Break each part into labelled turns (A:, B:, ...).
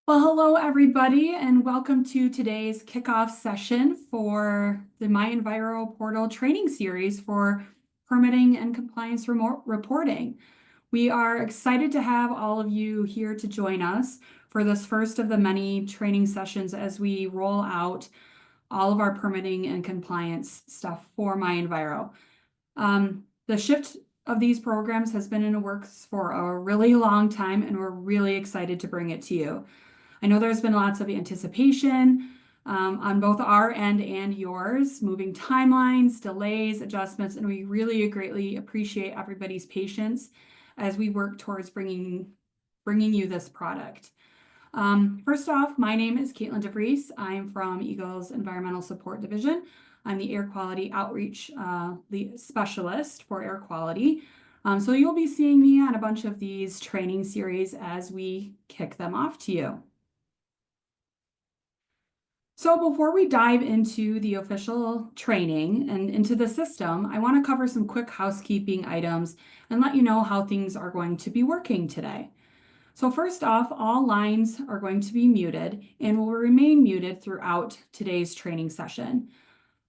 A: Well, hello everybody, and welcome to today's kickoff session for the MiEnviro portal training series for permitting and compliance remote reporting. We are excited to have all of you here to join us for this first of the many training sessions as we roll out all of our permitting and compliance stuff for MiEnviro. The shift of these programs has been in the works for a really long time, and we're really excited to bring it to you. I know there's been lots of anticipation on both our end and yours, moving timelines, delays, adjustments, and we really greatly appreciate everybody's patience as we work towards bringing you this product. First off, my name is Caitlin DeVries. I'm from Eagle's Environmental Support Division. I'm the Air Quality Outreach Specialist for Air Quality. So you'll be seeing me on a bunch of these training series as we kick them off to you. So before we dive into the official training and into the system, I want to cover some quick housekeeping items and let you know how things are going to be working today. So first off, all lines are going to be muted and will remain muted throughout today's training session.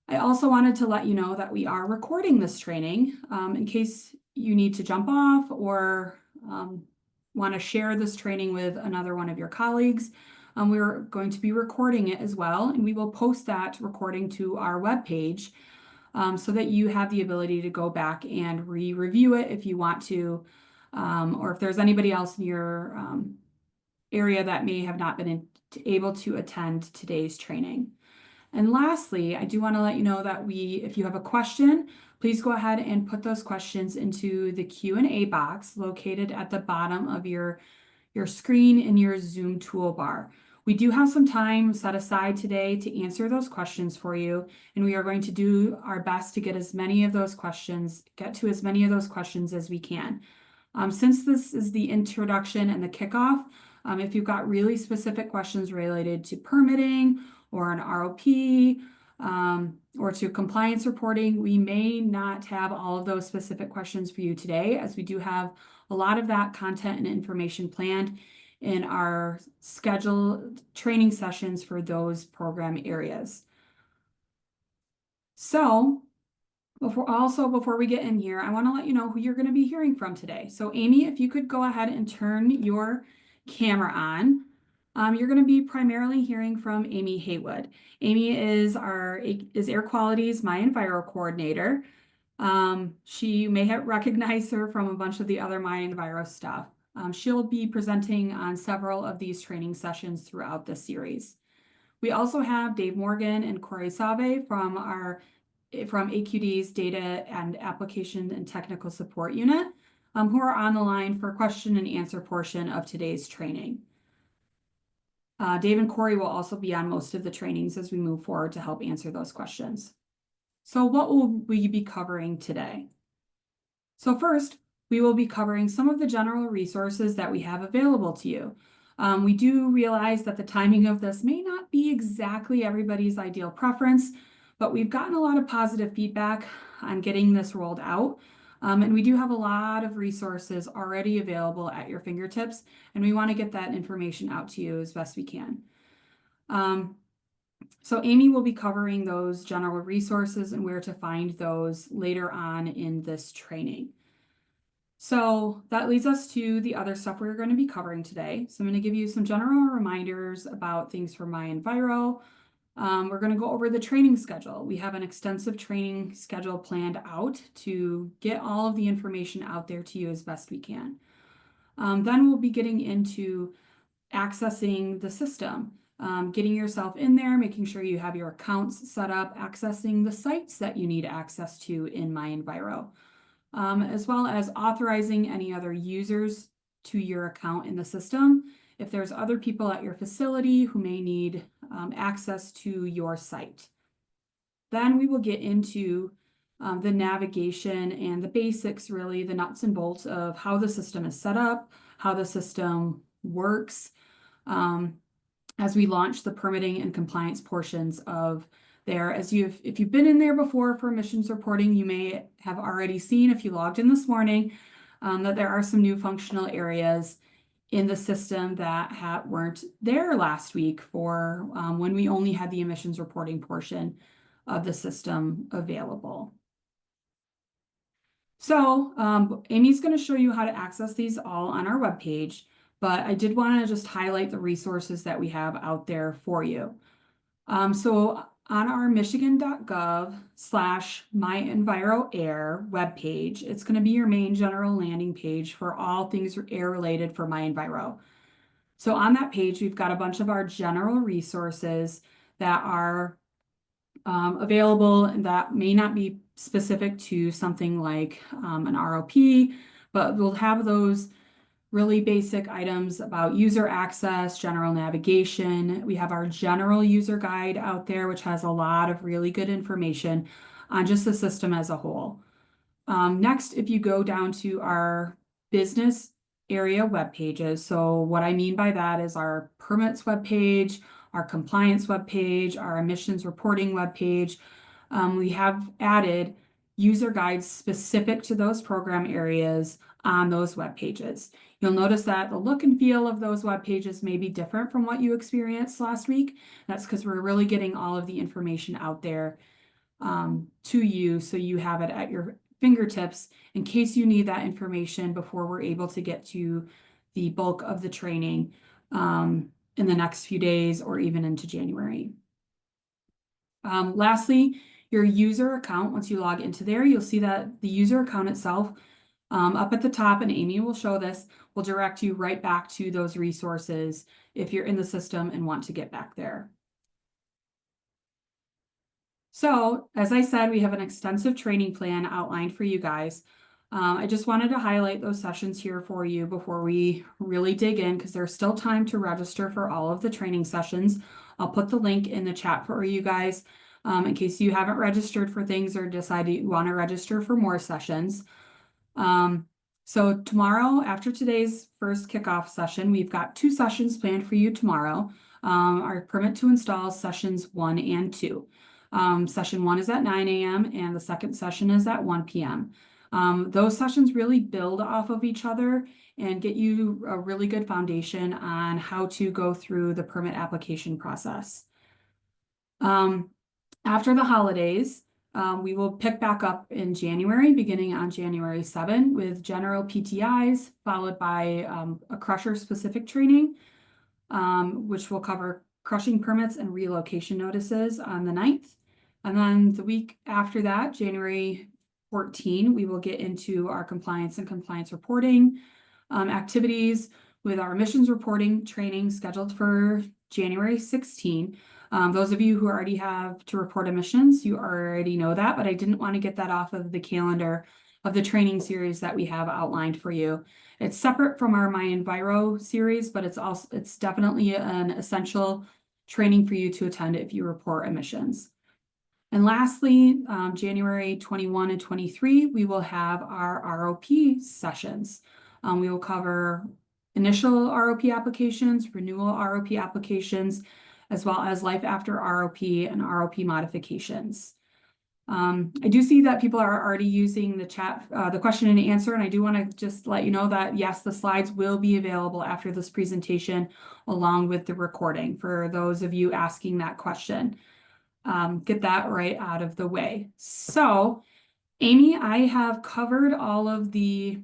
A: I also wanted to let you know that we are recording this training in case you need to jump off or want to share this training with another one of your colleagues. We're going to be recording it as well, and we will post that recording to our webpage so that you have the ability to go back and re-review it if you want to, or if there's anybody else in your area that may have not been able to attend today's training. And lastly, I do want to let you know that if you have a question, please go ahead and put those questions into the Q&A box located at the bottom of your screen in your Zoom toolbar. We do have some time set aside today to answer those questions for you, and we are going to do our best to get to as many of those questions as we can. Since this is the introduction and the kickoff, if you've got really specific questions related to permitting or an ROP, or to compliance reporting, we may not have all of those specific questions for you today, as we do have a lot of that content and information planned in our scheduled training sessions for those program areas. So before we get in here, I want to let you know who you're going to be hearing from today. So Amy, if you could go ahead and turn your camera on. You're going to be primarily hearing from Amy Haywood. Amy is Air Quality's MiEnviro coordinator. You may have recognized her from a bunch of the other MiEnviro stuff. She'll be presenting on several of these training sessions throughout the series. We also have Dave Morgan and Corey Save from AQD's Data and Application and Technical Support Unit, who are on the line for question and answer portion of today's training. Dave and Corey will also be on most of the trainings as we move forward to help answer those questions. So what will we be covering today? So first, we will be covering some of the general resources that we have available to you. We do realize that the timing of this may not be exactly everybody's ideal preference, but we've gotten a lot of positive feedback on getting this rolled out. And we do have a lot of resources already available at your fingertips, and we want to get that information out to you as best we can. So Amy will be covering those general resources and where to find those later on in this training. So that leads us to the other stuff we're going to be covering today. So I'm going to give you some general reminders about things for MiEnviro. We're going to go over the training schedule. We have an extensive training schedule planned out to get all of the information out there to you as best we can. Then we'll be getting into accessing the system, getting yourself in there, making sure you have your accounts set up, accessing the sites that you need access to in MiEnviro, as well as authorizing any other users to your account in the system if there's other people at your facility who may need access to your site. Then we will get into the navigation and the basics, really, the nuts and bolts of how the system is set up, how the system works, as we launch the permitting and compliance portions of there. If you've been in there before for emissions reporting, you may have already seen, if you logged in this morning, that there are some new functional areas in the system that weren't there last week for when we only had the emissions reporting portion of the system available. So Amy's going to show you how to access these all on our webpage, but I did want to just highlight the resources that we have out there for you. So on our michigan.gov/MiEnviro webpage, it's going to be your main general landing page for all things air related for MiEnviro. So on that page, we've got a bunch of our general resources that are available and that may not be specific to something like an ROP, but we'll have those really basic items about user access, general navigation. We have our general user guide out there, which has a lot of really good information on just the system as a whole. Next, if you go down to our business area web pages, so what I mean by that is our permits web page, our compliance web page, our emissions reporting web page. We have added user guides specific to those program areas on those web pages. You'll notice that the look and feel of those web pages may be different from what you experienced last week. That's because we're really getting all of the information out there to you, so you have it at your fingertips in case you need that information before we're able to get to the bulk of the training in the next few days or even into January. Lastly, your user account, once you log into there, you'll see that the user account itself up at the top, and Amy will show this, will direct you right back to those resources if you're in the system and want to get back there. So, as I said, we have an extensive training plan outlined for you guys. I just wanted to highlight those sessions here for you before we really dig in, because there's still time to register for all of the training sessions. I'll put the link in the chat for you guys in case you haven't registered for things or decide you want to register for more sessions. So tomorrow, after today's first kickoff session, we've got 2 sessions planned for you tomorrow. Our permit to install sessions 1 and 2. Session 1 is at 9 a.m. and the second session is at 1 p.m. Those sessions really build off of each other and get you a really good foundation on how to go through the permit application process. After the holidays, we will pick back up in January, beginning on January 7 with general PTIs, followed by a crusher-specific training, which will cover crushing permits and relocation notices on the 9th. And then the week after that, January 14, we will get into our compliance and compliance reporting activities with our emissions reporting training scheduled for January 16. Those of you who already have to report emissions, you already know that, but I didn't want to get that off of the calendar of the training series that we have outlined for you. It's separate from our MiEnviro series, but it's definitely an essential training for you to attend if you report emissions. And lastly, January 21 and 23, we will have our ROP sessions. We will cover initial ROP applications, renewal ROP applications, as well as life after ROP and ROP modifications. I do see that people are already using the chat, the question and answer, and I do want to just let you know that yes, the slides will be available after this presentation along with the recording for those of you asking that question. Get that right out of the way. So, Amy, I have covered all of the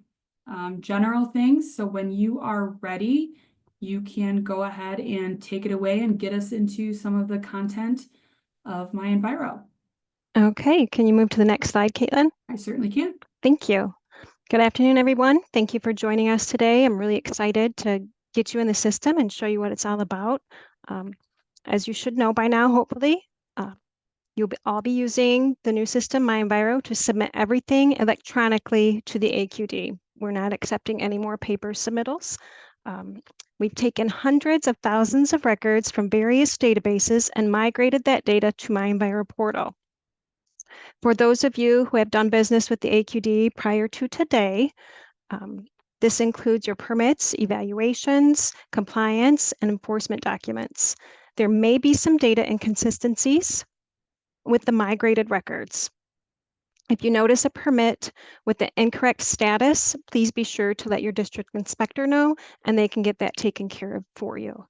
A: general things. So when you are ready, you can go ahead and take it away and get us into some of the content of MiEnviro.
B: Okay, can you move to the next slide, Caitlin?
A: I certainly can.
B: Thank you. Good afternoon, everyone. Thank you for joining us today. I'm really excited to get you in the system and show you what it's all about. As you should know by now, hopefully, you'll all be using the new system, MiEnviro, to submit everything electronically to the AQD. We're not accepting any more paper submittals. We've taken hundreds of thousands of records from various databases and migrated that data to MiEnviro portal. For those of you who have done business with the AQD prior to today, this includes your permits, evaluations, compliance, and enforcement documents. There may be some data inconsistencies with the migrated records. If you notice a permit with the incorrect status, please be sure to let your district inspector know, and they can get that taken care of for you.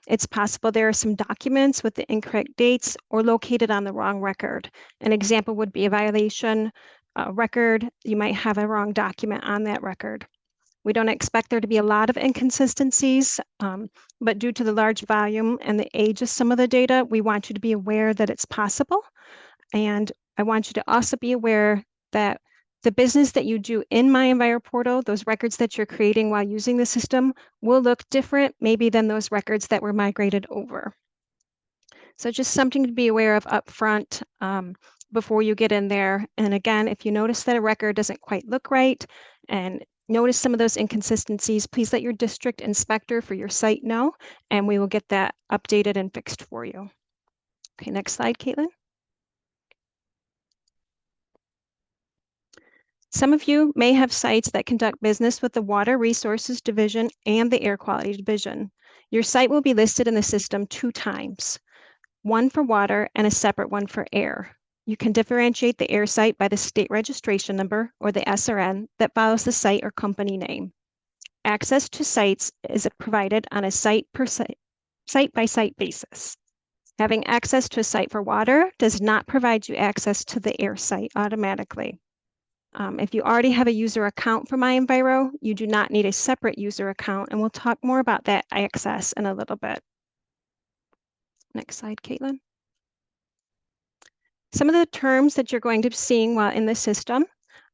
B: It's possible there are some documents with the incorrect dates or located on the wrong record. An example would be a violation record. You might have a wrong document on that record. We don't expect there to be a lot of inconsistencies, but due to the large volume and the age of some of the data, we want you to be aware that it's possible. And I want you to also be aware that the business that you do in MiEnviro portal, those records that you're creating while using the system, will look different maybe than those records that were migrated over. So just something to be aware of up front before you get in there. And again, if you notice that a record doesn't quite look right and notice some of those inconsistencies, please let your district inspector for your site know, and we will get that updated and fixed for you. Okay, next slide, Caitlin. Some of you may have sites that conduct business with the Water Resources Division and the Air Quality Division. Your site will be listed in the system 2 times, one for water and a separate one for air. You can differentiate the air site by the state registration number, or the SRN, that follows the site or company name. Access to sites is provided on a site-by-site basis. Having access to a site for water does not provide you access to the air site automatically. If you already have a user account for MiEnviro, you do not need a separate user account, and we'll talk more about that access in a little bit. Next slide, Caitlin. Some of the terms that you're going to be seeing while in the system,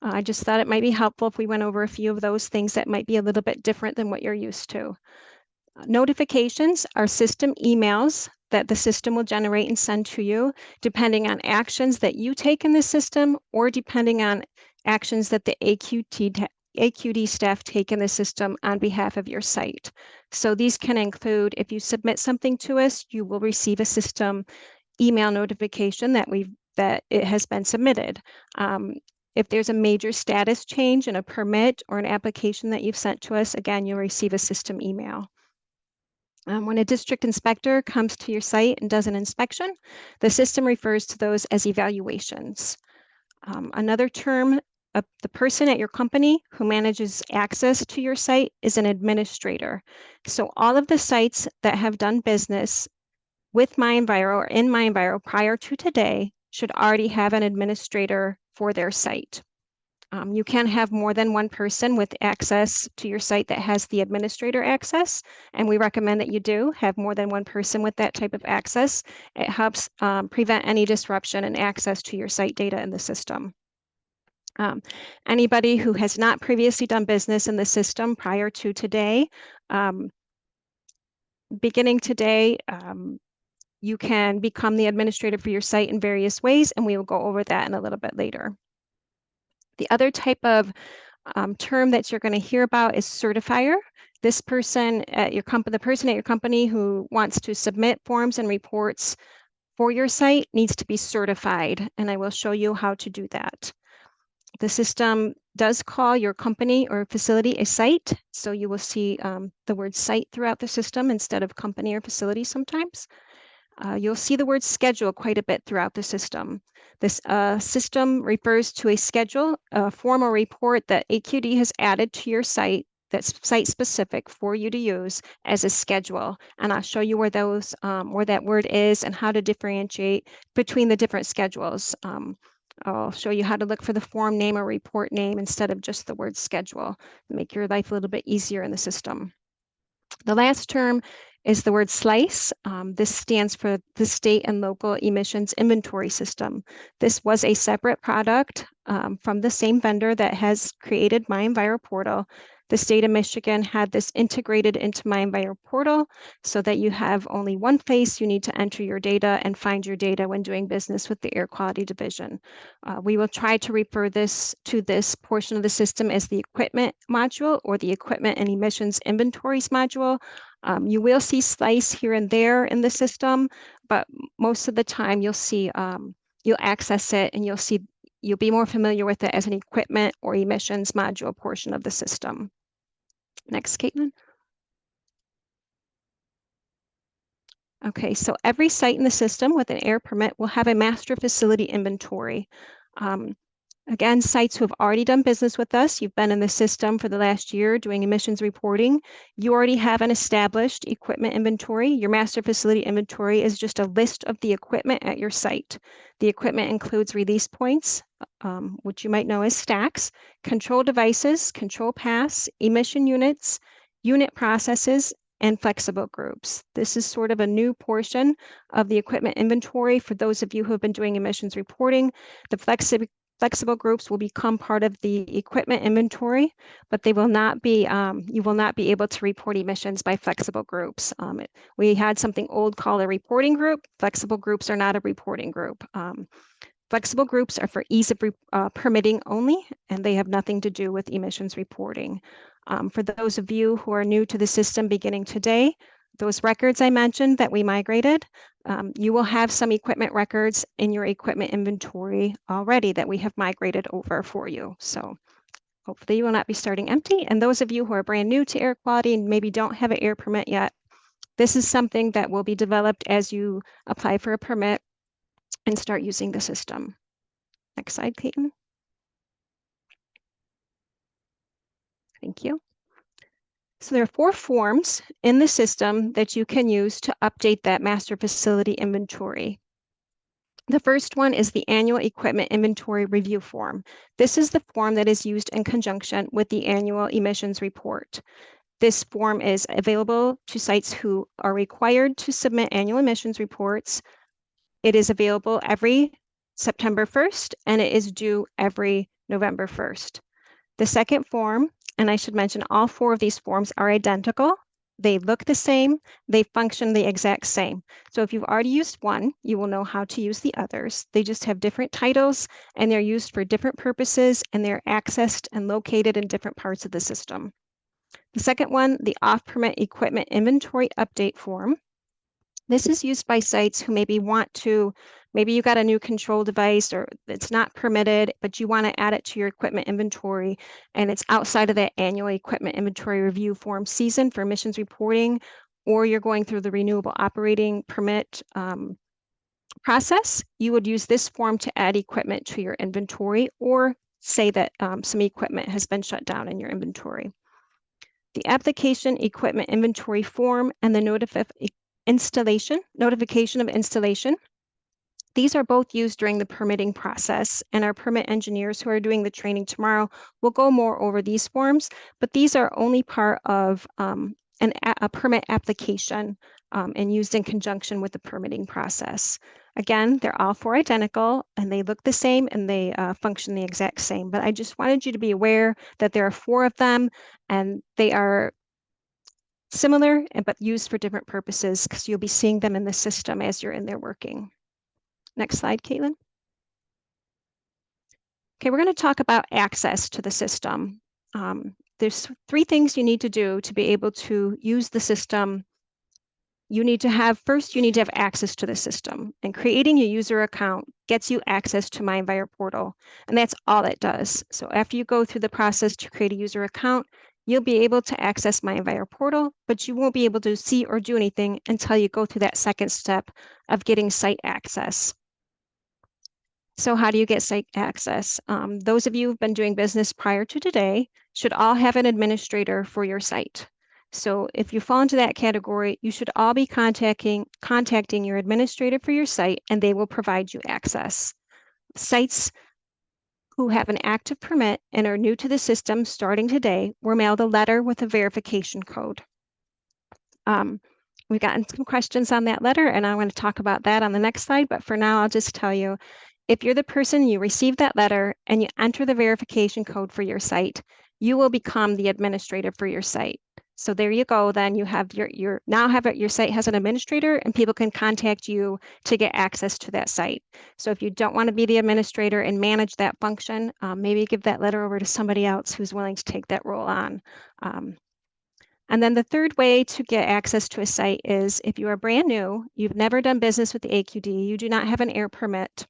B: I just thought it might be helpful if we went over a few of those things that might be a little bit different than what you're used to. Notifications are system emails that the system will generate and send to you, depending on actions that you take in the system or depending on actions that the AQD staff take in the system on behalf of your site. So these can include, if you submit something to us, you will receive a system email notification that it has been submitted. If there's a major status change in a permit or an application that you've sent to us, again, you'll receive a system email. When a district inspector comes to your site and does an inspection, the system refers to those as evaluations. Another term, the person at your company who manages access to your site is an administrator. So all of the sites that have done business with MiEnviro or in MiEnviro prior to today should already have an administrator for their site. You can have more than one person with access to your site that has the administrator access, and we recommend that you do have more than one person with that type of access. It helps prevent any disruption in access to your site data in the system. Anybody who has not previously done business in the system prior to today, beginning today, you can become the administrator for your site in various ways, and we will go over that in a little bit later. The other type of term that you're going to hear about is certifier. This person at your company, the person at your company who wants to submit forms and reports for your site needs to be certified, and I will show you how to do that. The system does call your company or facility a site, so you will see the word site throughout the system instead of company or facility sometimes. You'll see the word schedule quite a bit throughout the system. This system refers to a schedule, a formal report that AQD has added to your site that's site specific for you to use as a schedule. And I'll show you where those, where that word is and how to differentiate between the different schedules. I'll show you how to look for the form name or report name instead of just the word schedule, make your life a little bit easier in the system. The last term is the word SLICE. This stands for the State and Local Emissions Inventory System. This was a separate product from the same vendor that has created MiEnviro portal. The state of Michigan had this integrated into MiEnviro portal so that you have only one place you need to enter your data and find your data when doing business with the Air Quality Division. We will try to refer to this portion of the system as the equipment module or the equipment and emissions inventories module. You will see SLICE here and there in the system, but most of the time you'll see, you'll access it and you'll be more familiar with it as an equipment or emissions module portion of the system. Next, Caitlin. Okay, so every site in the system with an air permit will have a master facility inventory. Again, sites who have already done business with us, you've been in the system for the last year doing emissions reporting, you already have an established equipment inventory. Your master facility inventory is just a list of the equipment at your site. The equipment includes release points, which you might know as stacks, control devices, control paths, emission units, unit processes, and flexible groups. This is sort of a new portion of the equipment inventory for those of you who have been doing emissions reporting. The flexible groups will become part of the equipment inventory, but they will not be, you will not be able to report emissions by flexible groups. We had something old called a reporting group. Flexible groups are not a reporting group. Flexible groups are for ease of permitting only, and they have nothing to do with emissions reporting. For those of you who are new to the system beginning today, those records I mentioned that we migrated, you will have some equipment records in your equipment inventory already that we have migrated over for you. So hopefully you will not be starting empty. And those of you who are brand new to air quality and maybe don't have an air permit yet, this is something that will be developed as you apply for a permit and start using the system. Next slide, Caitlin. Thank you. So there are 4 forms in the system that you can use to update that master facility inventory. The first one is the annual equipment inventory review form. This is the form that is used in conjunction with the annual emissions report. This form is available to sites who are required to submit annual emissions reports. It is available every September 1st, and it is due every November 1st. The second form, and I should mention all 4 of these forms are identical. They look the same, they function the exact same. So if you've already used one, you will know how to use the others. They just have different titles and they're used for different purposes, and they're accessed and located in different parts of the system. The second one, the off-permit equipment inventory update form. This is used by sites who maybe want to, maybe you got a new control device or it's not permitted, but you want to add it to your equipment inventory, and it's outside of that annual equipment inventory review form season for emissions reporting, or you're going through the renewable operating permit process. You would use this form to add equipment to your inventory, or say that some equipment has been shut down in your inventory. The application equipment inventory form and the notification of installation. These are both used during the permitting process, and our permit engineers who are doing the training tomorrow will go more over these forms, but these are only part of a permit application and used in conjunction with the permitting process. Again, they're all 4 identical and they look the same and they function the exact same, but I just wanted you to be aware that there are 4 of them and they are similar, but used for different purposes because you'll be seeing them in the system as you're in there working. Next slide, Caitlin. Okay, we're going to talk about access to the system. There's 3 things you need to do to be able to use the system. You need to have access to the system, and creating a user account gets you access to MiEnviro portal, and that's all it does. So after you go through the process to create a user account, you'll be able to access MiEnviro portal, but you won't be able to see or do anything until you go through that second step of getting site access. So how do you get site access? Those of you who've been doing business prior to today should all have an administrator for your site. So if you fall into that category, you should all be contacting your administrator for your site, and they will provide you access. Sites who have an active permit and are new to the system starting today were mailed a letter with a verification code. We've gotten some questions on that letter, and I'm going to talk about that on the next slide, but for now, I'll just tell you, if you're the person, you received that letter and you enter the verification code for your site, you will become the administrator for your site. So there you go. Then you have your site has an administrator, and people can contact you to get access to that site. So if you don't want to be the administrator and manage that function, maybe give that letter over to somebody else who's willing to take that role on. And then the third way to get access to a site is if you are brand new, you've never done business with the AQD, you do not have an air permit,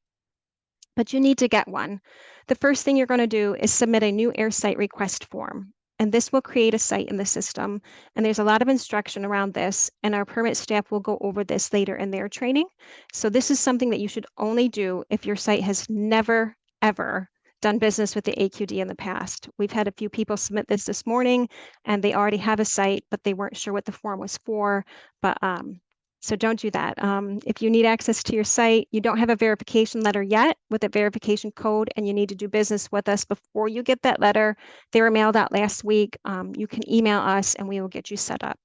B: but you need to get one. The first thing you're going to do is submit a new air site request form, and this will create a site in the system. And there's a lot of instruction around this, and our permit staff will go over this later in their training. So this is something that you should only do if your site has never ever done business with the AQD in the past. We've had a few people submit this morning, and they already have a site, but they weren't sure what the form was for. But so don't do that. If you need access to your site, you don't have a verification letter yet with a verification code, and you need to do business with us before you get that letter. They were mailed out last week. You can email us and we will get you set up.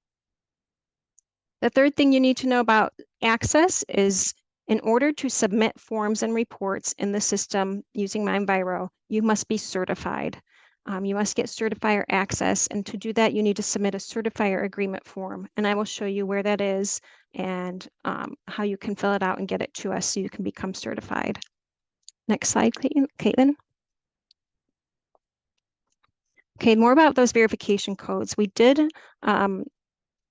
B: The third thing you need to know about access is, in order to submit forms and reports in the system using MiEnviro, you must be certified. You must get Certifier access, and to do that, you need to submit a Certifier agreement form. And I will show you where that is and how you can fill it out and get it to us so you can become certified. Next slide, Caitlin. Okay, more about those verification codes. We did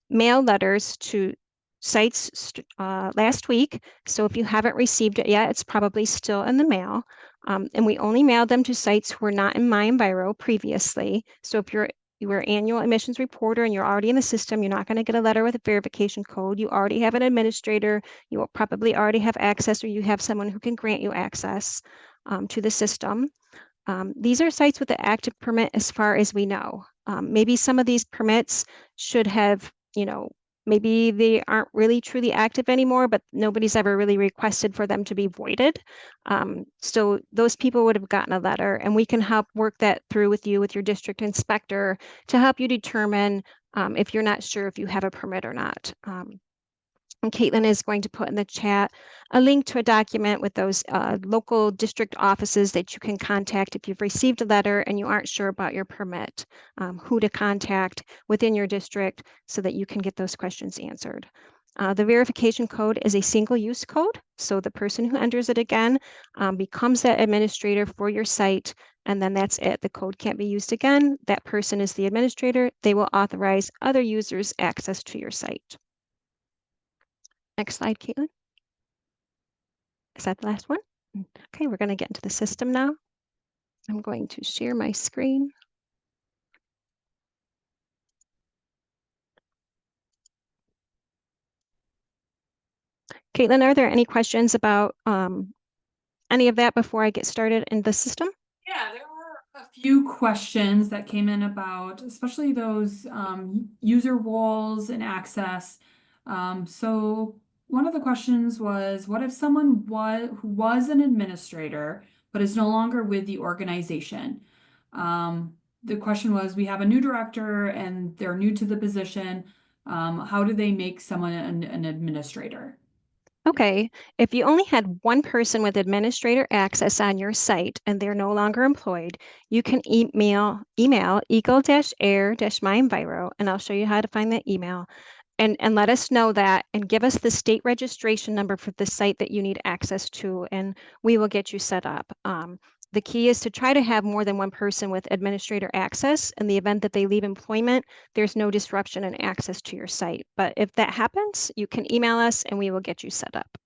B: mail letters to sites last week. So if you haven't received it yet, it's probably still in the mail. And we only mailed them to sites who were not in MiEnviro previously. So if you were an annual emissions reporter and you're already in the system, you're not going to get a letter with a verification code. You already have an administrator. You will probably already have access, or you have someone who can grant you access to the system. These are sites with an active permit as far as we know. Maybe some of these permits should have, maybe they aren't really truly active anymore, but nobody's ever really requested for them to be voided. So those people would have gotten a letter, and we can help work that through with you, with your district inspector, to help you determine if you're not sure if you have a permit or not. And Caitlin is going to put in the chat a link to a document with those local district offices that you can contact if you've received a letter and you aren't sure about your permit, who to contact within your district so that you can get those questions answered. The verification code is a single-use code, so the person who enters it again becomes that administrator for your site, and then that's it. The code can't be used again. That person is the administrator. They will authorize other users access to your site. Next slide, Caitlin. Is that the last one? Okay, we're going to get into the system now. I'm going to share my screen. Caitlin, are there any questions about any of that before I get started in the system?
A: Yeah, there were a few questions that came in about, especially those user roles and access. So one of the questions was, what if someone who was an administrator but is no longer with the organization? The question was, we have a new director and they're new to the position. How do they make someone an administrator?
B: Okay, if you only had one person with administrator access on your site and they're no longer employed, you can email eagle-air-MiEnviro, and I'll show you how to find that email, and let us know that, and give us the state registration number for the site that you need access to, and we will get you set up. The key is to try to have more than one person with administrator access. In the event that they leave employment, there's no disruption in access to your site. But if that happens, you can email us and we will get you set up.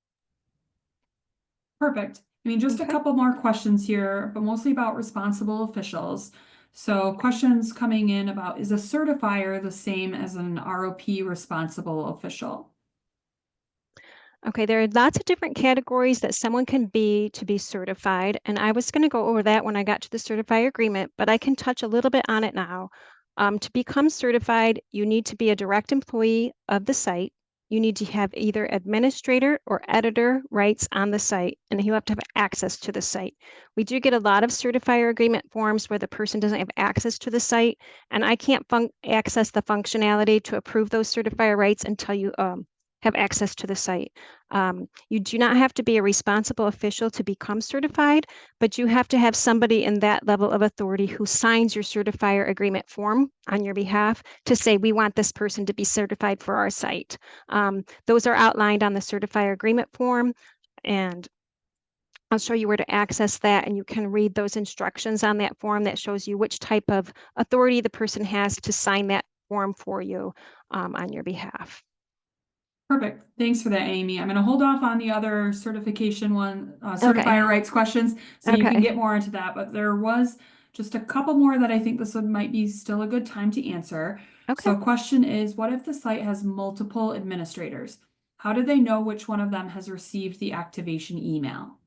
A: Perfect. I mean, just a couple more questions here, but mostly about responsible officials. So questions coming in about, is a certifier the same as an ROP responsible official?
B: Okay, there are lots of different categories that someone can be to be certified, and I was going to go over that when I got to the Certifier agreement, but I can touch a little bit on it now. To become certified, you need to be a direct employee of the site. You need to have either administrator or editor rights on the site, and you have to have access to the site. We do get a lot of Certifier agreement forms where the person doesn't have access to the site, and I can't access the functionality to approve those Certifier rights until you have access to the site. You do not have to be a responsible official to become certified, but you have to have somebody in that level of authority who signs your certifier agreement form on your behalf to say, we want this person to be certified for our site. Those are outlined on the certifier agreement form, and I'll show you where to access that, and you can read those instructions on that form that shows you which type of authority the person has to sign that form for you on your behalf.
A: Perfect. Thanks for that, Amy. I'm going to hold off on the other certification one, certifier rights questions, so you can get more into that. But there was just a couple more that I think this might be still a good time to answer. So question is, what if the site has multiple administrators? How do they know which one of them has received the activation email?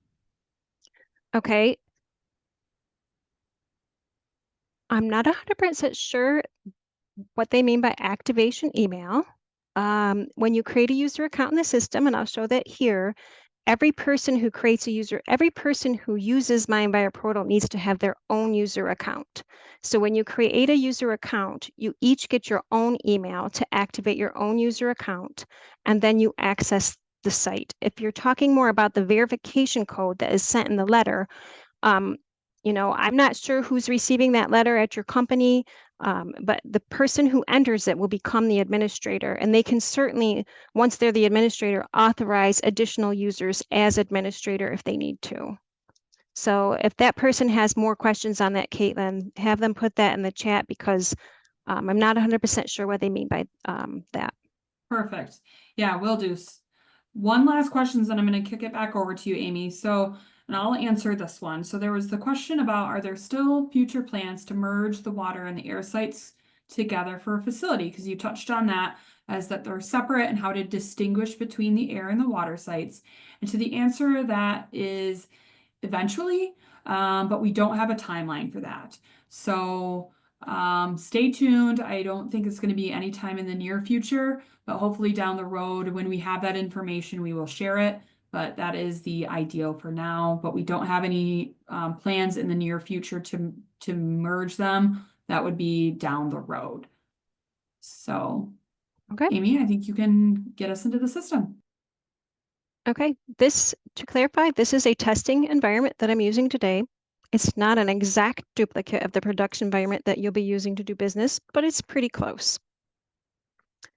B: Okay, I'm not 100% sure what they mean by activation email. When you create a user account in the system, and I'll show that here, every person who uses MiEnviro portal needs to have their own user account. So when you create a user account, you each get your own email to activate your own user account, and then you access the site. If you're talking more about the verification code that is sent in the letter, I'm not sure who's receiving that letter at your company, but the person who enters it will become the administrator, and they can certainly, once they're the administrator, authorize additional users as administrator if they need to. So if that person has more questions on that, Caitlin, have them put that in the chat, because I'm not 100% sure what they mean by that.
A: Perfect. Yeah, will do. One last question, then I'm going to kick it back over to you, Amy. So, and I'll answer this one. So there was the question about, are there still future plans to merge the water and the air sites together for a facility? Because you touched on that as that they're separate and how to distinguish between the air and the water sites. And to the answer that is eventually, but we don't have a timeline for that. So stay tuned. I don't think it's going to be anytime in the near future, but hopefully down the road when we have that information, we will share it. But that is the ideal for now. But we don't have any plans in the near future to merge them. That would be down the road. So,
B: Okay.
A: Amy, I think you can get us into the system.
B: Okay, to clarify, this is a testing environment that I'm using today. It's not an exact duplicate of the production environment that you'll be using to do business, but it's pretty close.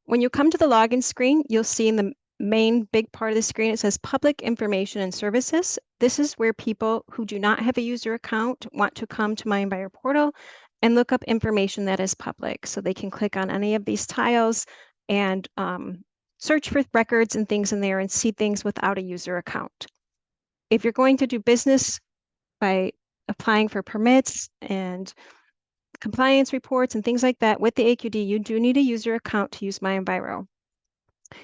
B: When you come to the login screen, you'll see in the main big part of the screen, it says Public Information and Services. This is where people who do not have a user account want to come to MiEnviro portal and look up information that is public. So they can click on any of these tiles and search for records and things in there and see things without a user account. If you're going to do business by applying for permits and compliance reports and things like that with the AQD, you do need a user account to use MiEnviro.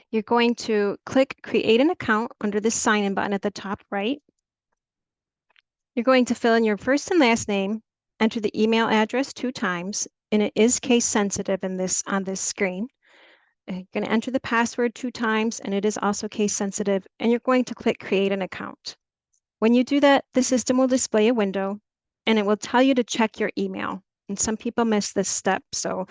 B: You're going to click Create an Account under the Sign In button at the top right. You're going to fill in your first and last name, enter the email address 2 times, and it is case sensitive on this screen. You're going to enter the password 2 times, and it is also case sensitive, and you're going to click Create an Account. When you do that, the system will display a window, and it will tell you to check your email. And some people miss this step. So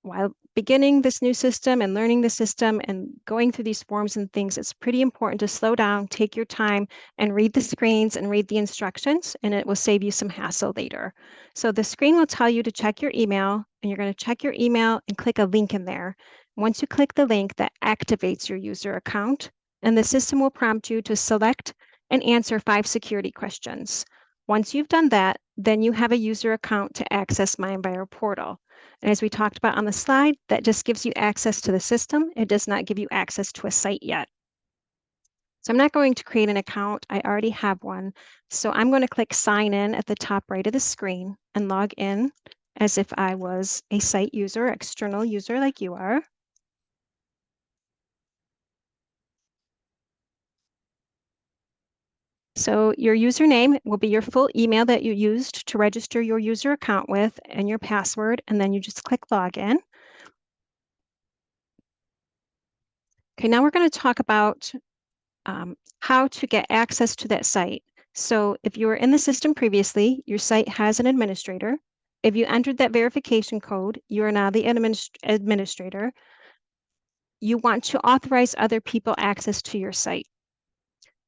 B: while beginning this new system and learning the system and going through these forms and things, it's pretty important to slow down, take your time, and read the screens and read the instructions, and it will save you some hassle later. So the screen will tell you to check your email, and you're going to check your email and click a link in there. Once you click the link, that activates your user account, and the system will prompt you to select and answer 5 security questions. Once you've done that, then you have a user account to access MiEnviro portal. And as we talked about on the slide, that just gives you access to the system. It does not give you access to a site yet. So I'm not going to create an account. I already have one. So I'm going to click Sign In at the top right of the screen and log in as if I was a site user, external user like you are. So your username will be your full email that you used to register your user account with, and your password, and then you just click Login. Okay, now we're going to talk about how to get access to that site. So if you were in the system previously, your site has an administrator. If you entered that verification code, you are now the administrator. You want to authorize other people access to your site.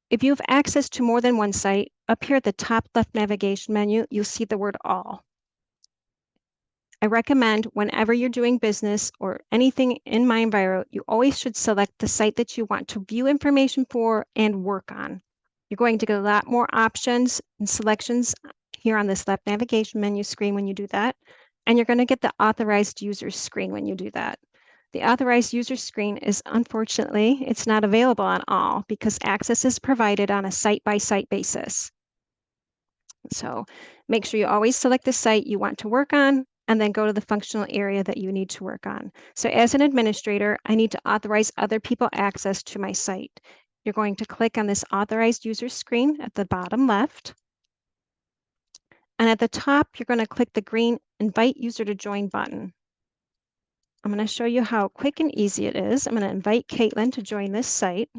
B: If you have access to more than one site, up here at the top left navigation menu, you'll see the word All. I recommend whenever you're doing business or anything in MiEnviro, you always should select the site that you want to view information for and work on. You're going to get a lot more options and selections here on this left navigation menu screen when you do that. And you're going to get the authorized users screen when you do that. The authorized user screen is, unfortunately, it's not available on all because access is provided on a site-by-site basis. So make sure you always select the site you want to work on and then go to the functional area that you need to work on. So as an administrator, I need to authorize other people access to my site. You're going to click on this authorized user screen at the bottom left. And at the top, you're going to click the green Invite User to Join button. I'm going to show you how quick and easy it is. I'm going to invite Caitlin to join this site.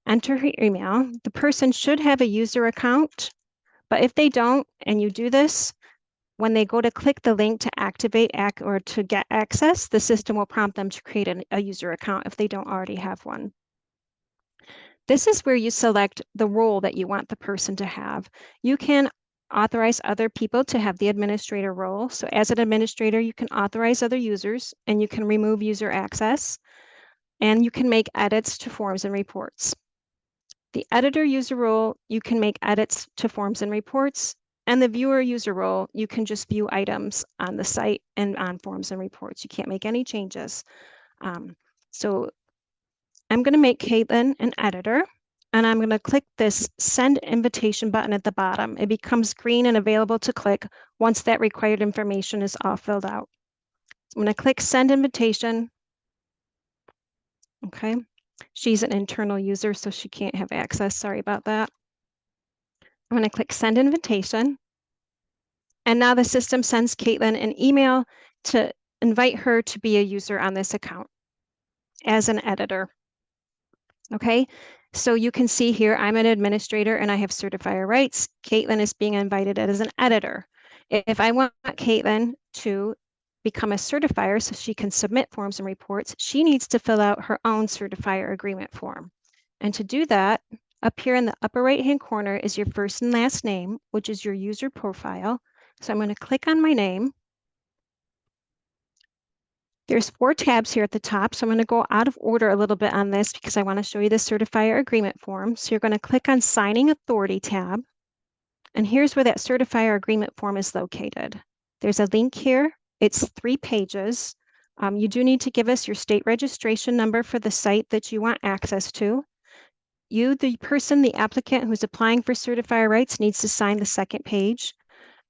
B: Enter her email. The person should have a user account, but if they don't, and you do this, when they go to click the link to activate or to get access, the system will prompt them to create a user account if they don't already have one. This is where you select the role that you want the person to have. You can authorize other people to have the administrator role. So as an administrator, you can authorize other users and you can remove user access and you can make edits to forms and reports. The editor user role, you can make edits to forms and reports, and the viewer user role, you can just view items on the site and on forms and reports. You can't make any changes. So I'm going to make Caitlin an editor, and I'm going to click this Send Invitation button at the bottom. It becomes green and available to click once that required information is all filled out. I'm going to click Send Invitation. Okay. She's an internal user, so she can't have access. Sorry about that. I'm going to click Send Invitation. And now the system sends Caitlin an email to invite her to be a user on this account as an editor. Okay, so you can see here, I'm an administrator and I have certifier rights. Caitlin is being invited as an editor. If I want Caitlin to become a certifier so she can submit forms and reports, she needs to fill out her own certifier agreement form. And to do that, up here in the upper right-hand corner is your first and last name, which is your user profile. So I'm going to click on my name. There's 4 tabs here at the top, so I'm going to go out of order a little bit on this because I want to show you the certifier agreement form. So you're going to click on Signing Authority tab, and here's where that certifier agreement form is located. There's a link here. It's 3 pages. You do need to give us your state registration number for the site that you want access to. You, the person, the applicant who's applying for certifier rights, needs to sign the second page.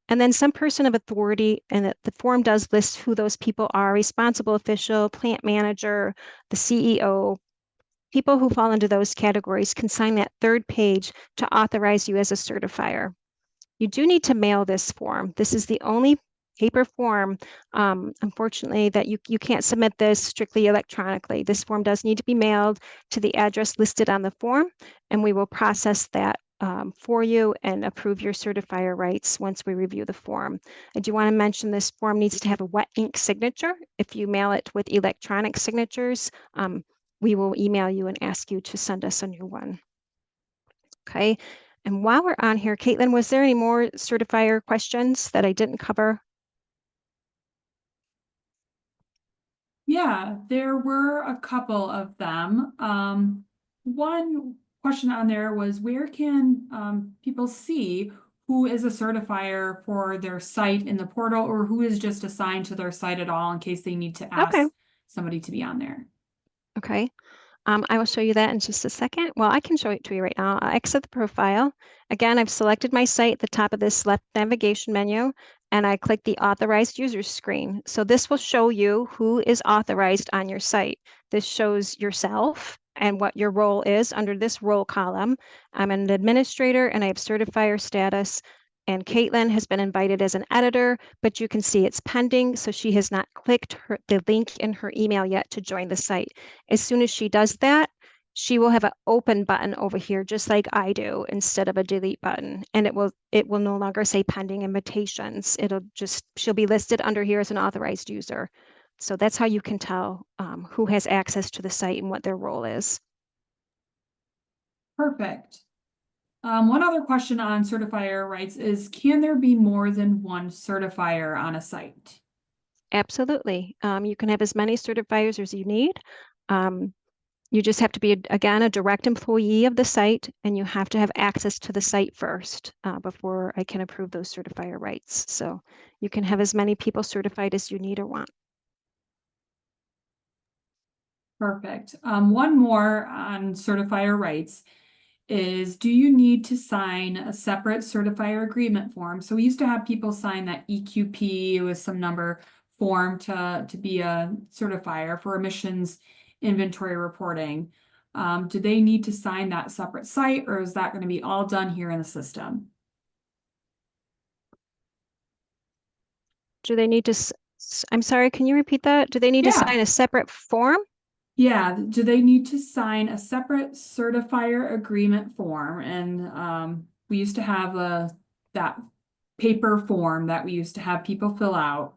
B: And then some person of authority, and the form does list who those people are: responsible official, plant manager, the CEO. People who fall into those categories can sign that 3rd page to authorize you as a certifier. You do need to mail this form. This is the only paper form, unfortunately, that you can't submit this strictly electronically. This form does need to be mailed to the address listed on the form, and we will process that for you and approve your certifier rights once we review the form. I do want to mention this form needs to have a wet ink signature. If you mail it with electronic signatures, we will email you and ask you to send us a new one. Okay. And while we're on here, Caitlin, was there any more certifier questions that I didn't cover?
A: Yeah, there were a couple of them. One question on there was, where can people see who is a certifier for their site in the portal, or who is just assigned to their site at all in case they need to
B: Okay.
A: ask somebody to be on there?
B: Okay. I will show you that in just a second. Well, I can show it to you right now. I'll exit the profile. Again, I've selected my site at the top of this left navigation menu, and I click the Authorized Users screen. So this will show you who is authorized on your site. This shows yourself and what your role is under this role column. I'm an administrator and I have certifier status. And Caitlin has been invited as an editor, but you can see it's pending. So she has not clicked the link in her email yet to join the site. As soon as she does that, she will have an open button over here, just like I do, instead of a delete button. And it will no longer say pending invitations. She'll be listed under here as an authorized user. So that's how you can tell who has access to the site and what their role is.
A: Perfect. One other question on certifier rights is, can there be more than one certifier on a site?
B: Absolutely. You can have as many certifiers as you need. You just have to be, again, a direct employee of the site, and you have to have access to the site first before I can approve those certifier rights. So you can have as many people certified as you need or want.
A: Perfect. One more on certifier rights is, do you need to sign a separate certifier agreement form? So we used to have people sign that EQP with some number form to be a certifier for emissions inventory reporting. Do they need to sign that separate site, or is that going to be all done here in the system?
B: Do they need to, I'm sorry, can you repeat that? Do they need to
A: Yeah.
B: sign a separate form?
A: Yeah, do they need to sign a separate certifier agreement form? And we used to have that paper form that we used to have people fill out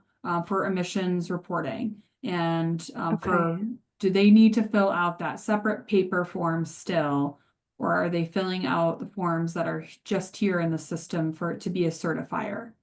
A: for emissions reporting. And
B: Okay.
A: do they need to fill out that separate paper form still? Or are they filling out the forms that are just here in the system for it to be a certifier?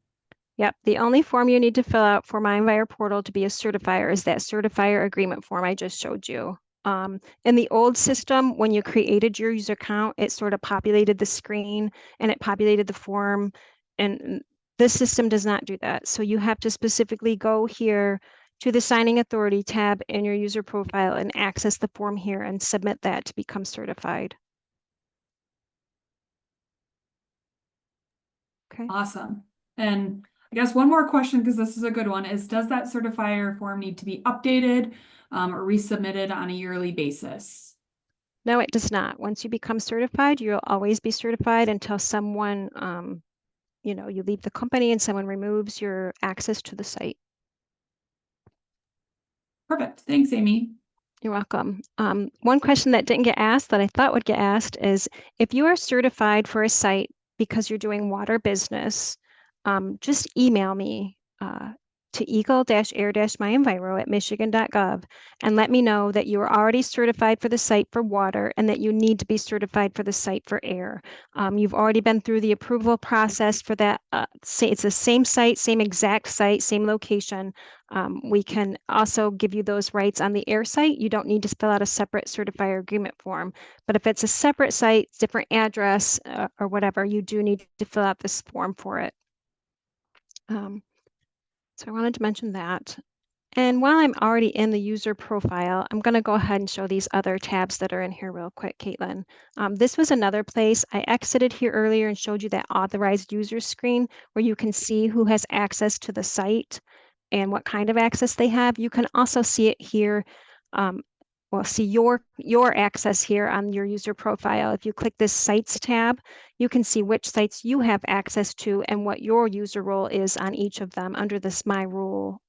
B: Yep, the only form you need to fill out for MiEnviro portal to be a certifier is that certifier agreement form I just showed you. In the old system, when you created your user account, it sort of populated the screen and it populated the form. And this system does not do that. So you have to specifically go here to the signing authority tab in your user profile and access the form here and submit that to become certified. Okay.
A: Awesome. And I guess one more question, because this is a good one, is does that certifier form need to be updated or resubmitted on a yearly basis?
B: No, it does not. Once you become certified, you'll always be certified until someone, you leave the company and someone removes your access to the site.
A: Perfect. Thanks, Amy.
B: You're welcome. One question that didn't get asked that I thought would get asked is if you are certified for a site because you're doing water business, just email me to eagle-air-myenviro@michigan.gov and let me know that you are already certified for the site for water and that you need to be certified for the site for air. You've already been through the approval process for that. It's the same site, same exact site, same location. We can also give you those rights on the air site. You don't need to fill out a separate certifier agreement form. But if it's a separate site, different address or whatever, you do need to fill out this form for it. So I wanted to mention that. And while I'm already in the user profile, I'm going to go ahead and show these other tabs that are in here real quick, Caitlin. This was another place. I exited here earlier and showed you that authorized user screen where you can see who has access to the site and what kind of access they have. You can also see it here. See your access here on your user profile. If you click this sites tab, you can see which sites you have access to and what your user role is on each of them under this My Role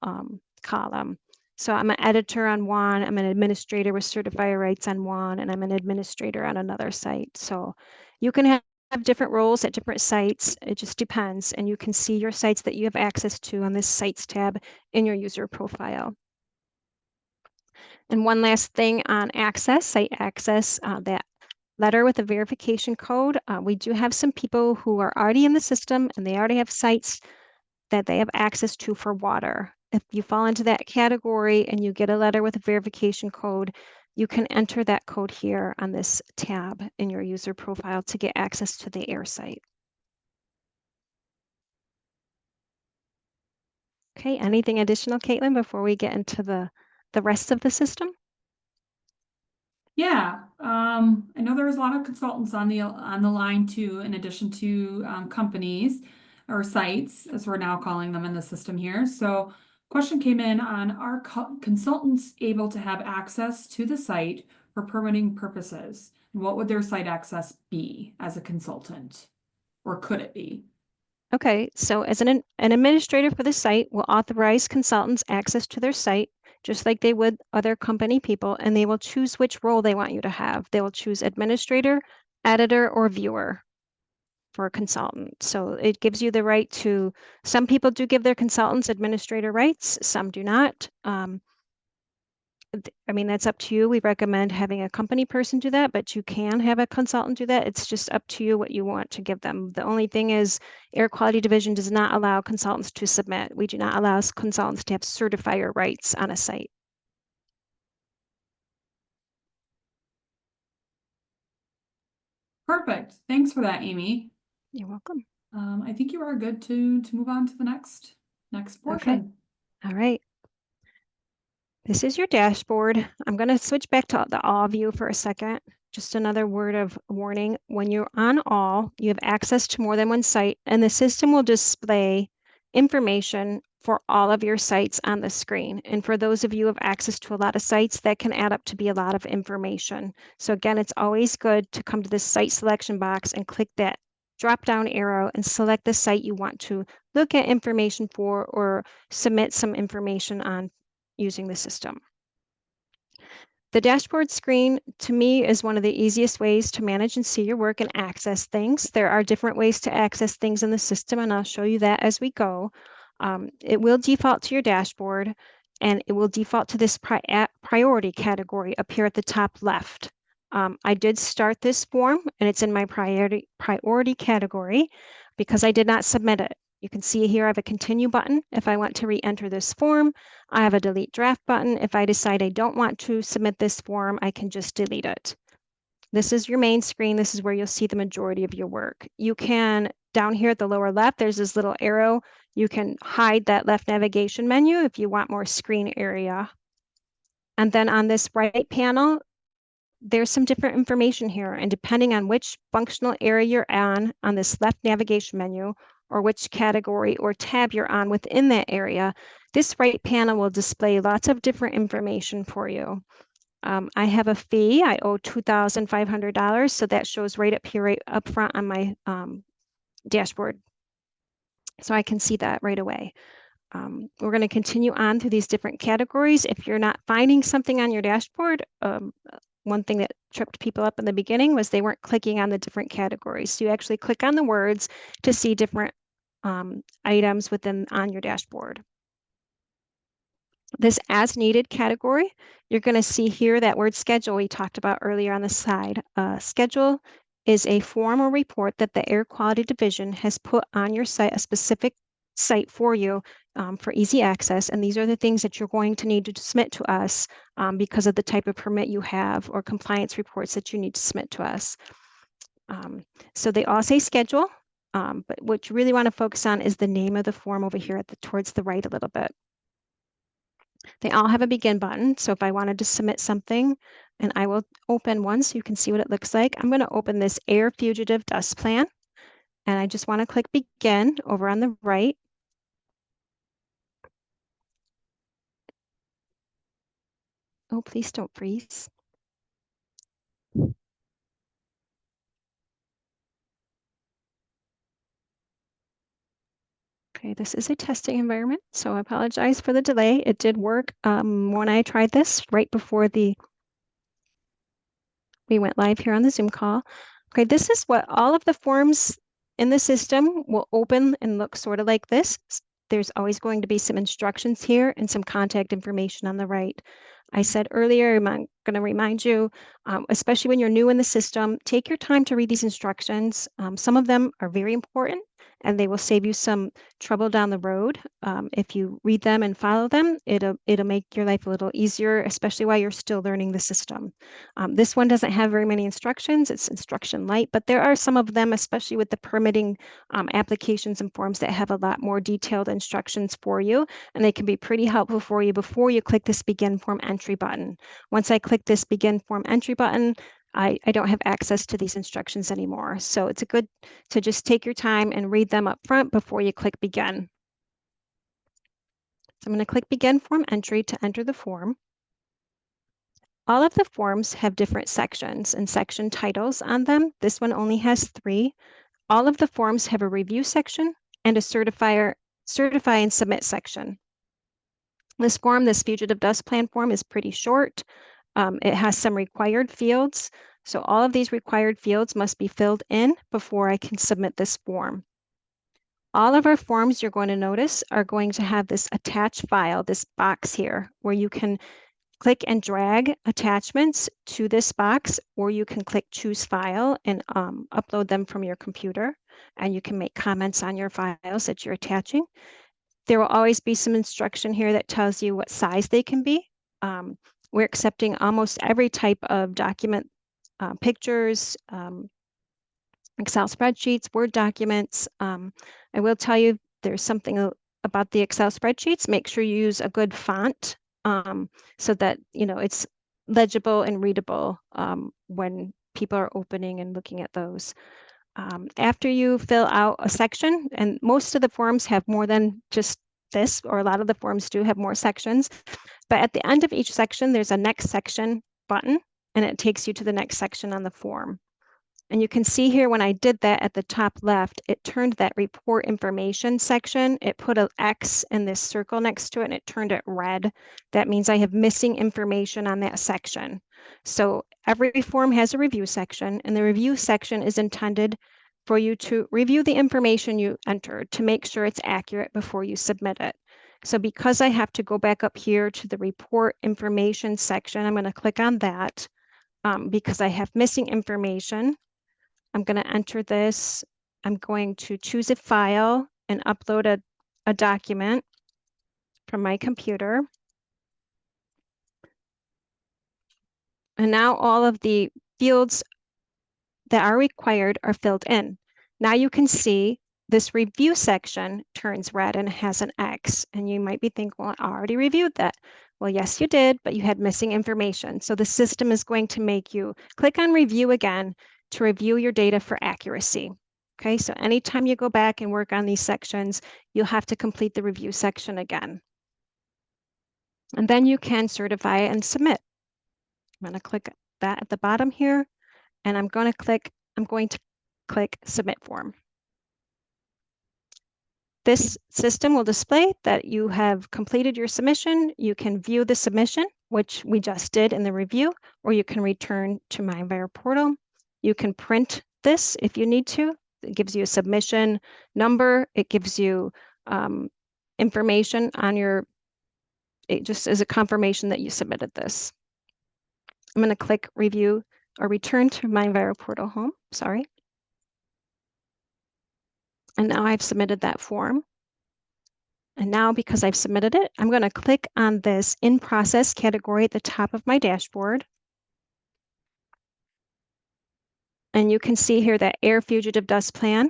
B: column. So I'm an editor on one, I'm an administrator with certifier rights on one, and I'm an administrator on another site. So you can have different roles at different sites. It just depends. And you can see your sites that you have access to on this sites tab in your user profile. And one last thing on access, site access, that letter with a verification code. We do have some people who are already in the system and they already have sites that they have access to for water. If you fall into that category and you get a letter with a verification code, you can enter that code here on this tab in your user profile to get access to the air site. Okay, anything additional, Caitlin, before we get into the rest of the system?
A: Yeah, I know there's a lot of consultants on the line too, in addition to companies or sites, as we're now calling them in the system here. So, question came in on are consultants able to have access to the site for permitting purposes? And what would their site access be as a consultant, or could it be?
B: Okay, so as an administrator for the site will authorize consultants access to their site, just like they would other company people, and they will choose which role they want you to have. They will choose administrator, editor, or viewer for a consultant. So it gives you the right to, some people do give their consultants administrator rights, some do not. I mean, that's up to you. We recommend having a company person do that, but you can have a consultant do that. It's just up to you what you want to give them. The only thing is Air Quality Division does not allow consultants to submit. We do not allow consultants to have certifier rights on a site.
A: Perfect. Thanks for that, Amy.
B: You're welcome.
A: I think you are good to move on to the next portion.
B: Okay. All right. This is your dashboard. I'm going to switch back to the all view for a second. Just another word of warning. When you're on all, you have access to more than one site, and the system will display information for all of your sites on the screen. And for those of you who have access to a lot of sites, that can add up to be a lot of information. So again, it's always good to come to this site selection box and click that drop-down arrow and select the site you want to look at information for or submit some information on using the system. The dashboard screen, to me, is one of the easiest ways to manage and see your work and access things. There are different ways to access things in the system, and I'll show you that as we go. It will default to your dashboard, and it will default to this priority category up here at the top left. I did start this form, and it's in my priority category because I did not submit it. You can see here I have a continue button if I want to re-enter this form. I have a delete draft button. If I decide I don't want to submit this form, I can just delete it. This is your main screen. This is where you'll see the majority of your work. You can, down here at the lower left, there's this little arrow. You can hide that left navigation menu if you want more screen area. And then on this right panel, there's some different information here. And depending on which functional area you're on this left navigation menu, or which category or tab you're on within that area, this right panel will display lots of different information for you. I have a fee. I owe $2,500, so that shows right up here, right up front on my dashboard. So I can see that right away. We're going to continue on through these different categories. If you're not finding something on your dashboard, one thing that tripped people up in the beginning was they weren't clicking on the different categories. So you actually click on the words to see different items on your dashboard. This as needed category, you're going to see here that word schedule we talked about earlier on the slide. Schedule is a form or report that the Air Quality Division has put on your site, a specific site for you for easy access. And these are the things that you're going to need to submit to us because of the type of permit you have or compliance reports that you need to submit to us. So they all say schedule, but what you really want to focus on is the name of the form over here towards the right a little bit. They all have a begin button. So if I wanted to submit something, and I will open one so you can see what it looks like. I'm going to open this air fugitive dust plan. And I just want to click begin over on the right. Oh, please don't freeze. Okay, this is a testing environment, so I apologize for the delay. It did work when I tried this right before we went live here on the Zoom call. Okay, this is what all of the forms in the system will open and look sort of like this. There's always going to be some instructions here and some contact information on the right. I said earlier, I'm going to remind you, especially when you're new in the system, take your time to read these instructions. Some of them are very important and they will save you some trouble down the road. If you read them and follow them, it'll make your life a little easier, especially while you're still learning the system. This one doesn't have very many instructions. It's instruction light, but there are some of them, especially with the permitting applications and forms, that have a lot more detailed instructions for you, and they can be pretty helpful for you before you click this begin form entry button. Once I click this begin form entry button, I don't have access to these instructions anymore. So it's good to just take your time and read them up front before you click begin. So I'm going to click begin form entry to enter the form. All of the forms have different sections and section titles on them. This one only has 3. All of the forms have a review section and a certify and submit section. This form, this fugitive dust plan form, is pretty short. It has some required fields. So all of these required fields must be filled in before I can submit this form. All of our forms, you're going to notice, are going to have this attach file, this box here, where you can click and drag attachments to this box, or you can click choose file and upload them from your computer, and you can make comments on your files that you're attaching. There will always be some instruction here that tells you what size they can be. We're accepting almost every type of document, pictures, Excel spreadsheets, Word documents. I will tell you there's something about the Excel spreadsheets. Make sure you use a good font so that it's legible and readable when people are opening and looking at those. After you fill out a section, and most of the forms have more than just this, or a lot of the forms do have more sections, but at the end of each section, there's a next section button, and it takes you to the next section on the form. And you can see here when I did that at the top left, it turned that report information section. It put an X and this circle next to it and it turned it red. That means I have missing information on that section. So every form has a review section, and the review section is intended for you to review the information you entered to make sure it's accurate before you submit it. So because I have to go back up here to the report information section, I'm going to click on that because I have missing information. I'm going to enter this. I'm going to choose a file and upload a document from my computer. And now all of the fields that are required are filled in. Now you can see this review section turns red and has an X. And you might be thinking, well, I already reviewed that. Well, yes, you did, but you had missing information. So the system is going to make you click on review again to review your data for accuracy. Okay, so anytime you go back and work on these sections, you'll have to complete the review section again. And then you can certify and submit. I'm going to click that at the bottom here, and I'm going to click submit form. This system will display that you have completed your submission. You can view the submission, which we just did in the review, or you can return to MiEnviro portal. You can print this if you need to. It gives you a submission number. It gives you information on it just as a confirmation that you submitted this. I'm going to click review or return to MiEnviro portal home, sorry. And now I've submitted that form. And now because I've submitted it, I'm going to click on this in process category at the top of my dashboard. And you can see here that air fugitive dust plan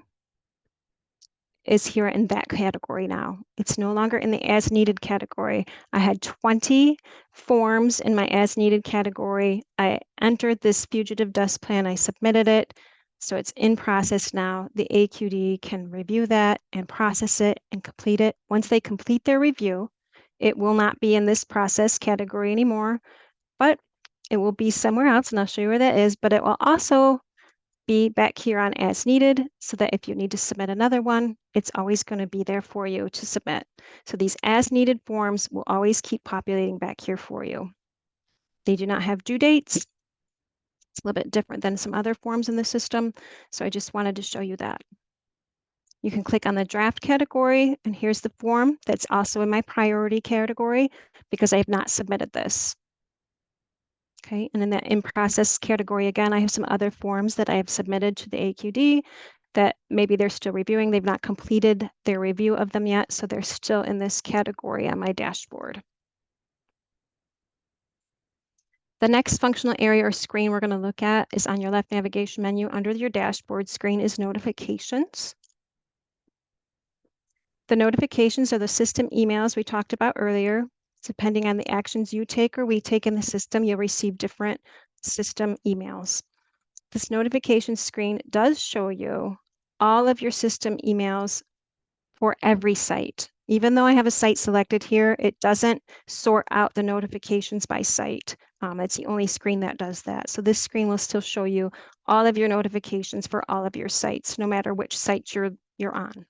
B: is here in that category now. It's no longer in the as needed category. I had 20 forms in my as needed category. I entered this fugitive dust plan. I submitted it. So it's in process now. The AQD can review that and process it and complete it. Once they complete their review, it will not be in this process category anymore, but it will be somewhere else, and I'll show you where that is, but it will also be back here on as needed, so that if you need to submit another one, it's always going to be there for you to submit. So these as needed forms will always keep populating back here for you. They do not have due dates. It's a little bit different than some other forms in the system, so I just wanted to show you that. You can click on the draft category, and here's the form that's also in my priority category because I have not submitted this. Okay, and in that in process category, again, I have some other forms that I have submitted to the AQD that maybe they're still reviewing. They've not completed their review of them yet, so they're still in this category on my dashboard. The next functional area or screen we're going to look at is on your left navigation menu under your dashboard screen is notifications. The notifications are the system emails we talked about earlier. Depending on the actions you take or we take in the system, you'll receive different system emails. This notification screen does show you all of your system emails for every site. Even though I have a site selected here, it doesn't sort out the notifications by site. It's the only screen that does that. So this screen will still show you all of your notifications for all of your sites, no matter which site you're on.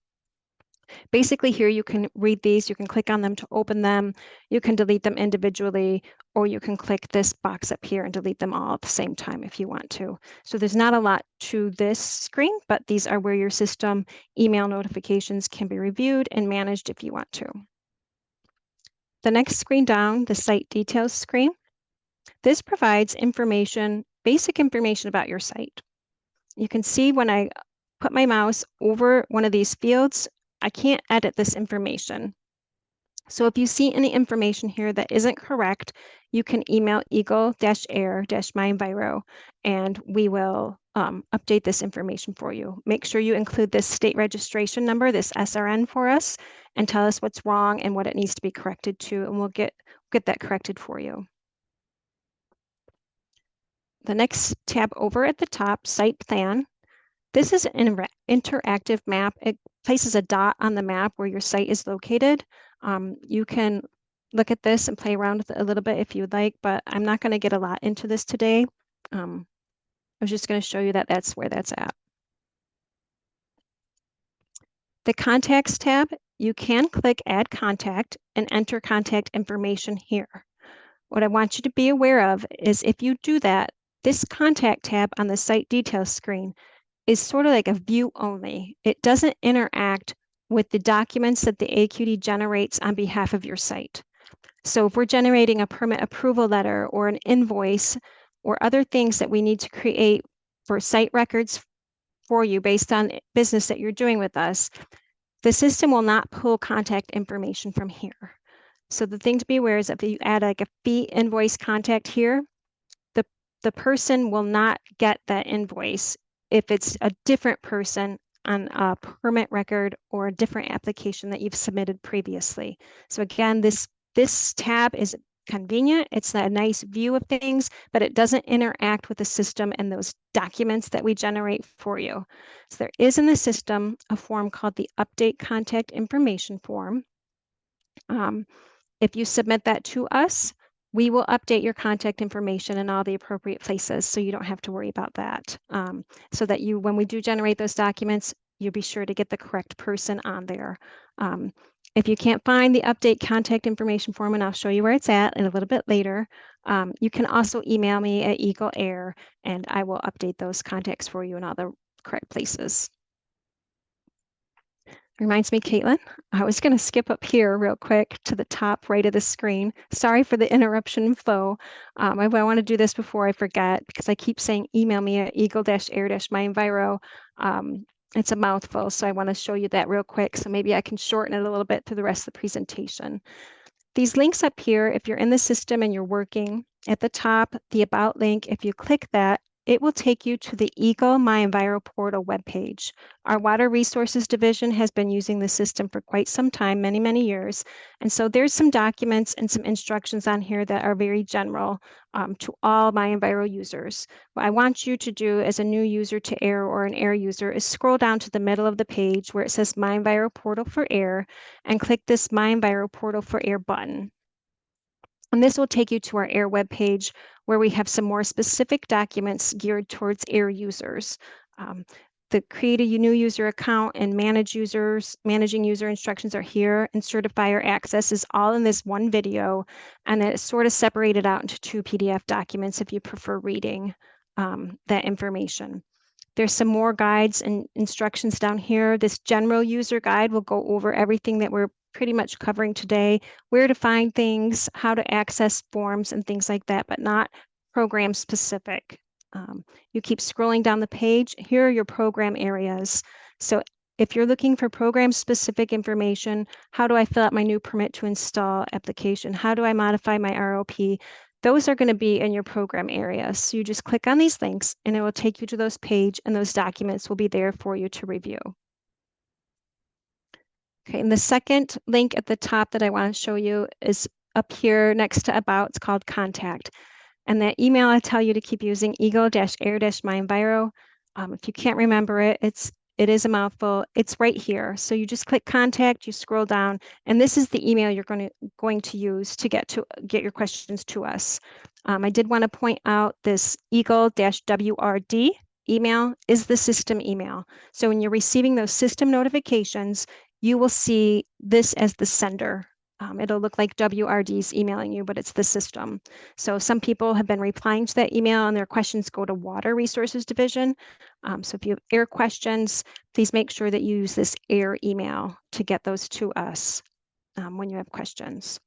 B: Basically here you can read these, you can click on them to open them, you can delete them individually, or you can click this box up here and delete them all at the same time if you want to. So there's not a lot to this screen, but these are where your system email notifications can be reviewed and managed if you want to. The next screen down, the site details screen, this provides information, basic information about your site. You can see when I put my mouse over one of these fields, I can't edit this information. So if you see any information here that isn't correct, you can email eagle-air-MiEnviro and we will update this information for you. Make sure you include this state registration number, this SRN for us, and tell us what's wrong and what it needs to be corrected to, and we'll get that corrected for you. The next tab over at the top, Site Plan. This is an interactive map. It places a dot on the map where your site is located. You can look at this and play around with it a little bit if you would like, but I'm not going to get a lot into this today. I was just going to show you that that's where that's at. The Contacts tab, you can click Add Contact and enter contact information here. What I want you to be aware of is if you do that, this Contact tab on the Site Details screen is sort of like a view only. It doesn't interact with the documents that the AQD generates on behalf of your site. So if we're generating a permit approval letter or an invoice or other things that we need to create for site records for you based on business that you're doing with us, the system will not pull contact information from here. So the thing to be aware is if you add like a fee invoice contact here, the person will not get that invoice if it's a different person on a permit record or a different application that you've submitted previously. So again, this tab is convenient. It's a nice view of things, but it doesn't interact with the system and those documents that we generate for you. So there is in the system a form called the Update Contact Information form. If you submit that to us, we will update your contact information in all the appropriate places, so you don't have to worry about that. So that when we do generate those documents, you'll be sure to get the correct person on there. If you can't find the update contact information form, and I'll show you where it's at in a little bit later, you can also email me at Eagle Air, and I will update those contacts for you in all the correct places. Reminds me, Caitlin, I was going to skip up here real quick to the top right of the screen. Sorry for the interruption in flow. I want to do this before I forget because I keep saying email me at eagle-air-MiEnviro. It's a mouthful, so I want to show you that real quick. So maybe I can shorten it a little bit through the rest of the presentation. These links up here, if you're in the system and you're working, at the top, the About link, if you click that, it will take you to the Eagle MiEnviro portal webpage. Our Water Resources Division has been using the system for quite some time, many, many years. And so there's some documents and some instructions on here that are very general to all MiEnviro users. What I want you to do as a new user to AIR or an AIR user is scroll down to the middle of the page where it says MiEnviro Portal for AIR and click this MiEnviro Portal for AIR button. And this will take you to our AIR webpage where we have some more specific documents geared towards AIR users. The create a new user account and managing user instructions are here, and Certifier access is all in this one video, and it's sort of separated out into 2 PDF documents if you prefer reading that information. There's some more guides and instructions down here. This general user guide will go over everything that we're pretty much covering today, where to find things, how to access forms and things like that, but not program specific. You keep scrolling down the page. Here are your program areas. So if you're looking for program specific information, how do I fill out my new permit to install application? How do I modify my ROP? Those are going to be in your program area. So you just click on these links and it will take you to those page, and those documents will be there for you to review. Okay, and the second link at the top that I want to show you is up here next to About. It's called Contact. And that email I tell you to keep using, eagle-air-MiEnviro. If you can't remember it, it is a mouthful. It's right here. So you just click Contact, you scroll down, and this is the email you're going to use to get your questions to us. I did want to point out this eagle-WRD email is the system email. So when you're receiving those system notifications, you will see this as the sender. It'll look like WRD's emailing you, but it's the system. So some people have been replying to that email and their questions go to Water Resources Division. So if you have AIR questions, please make sure that you use this AIR email to get those to us when you have questions.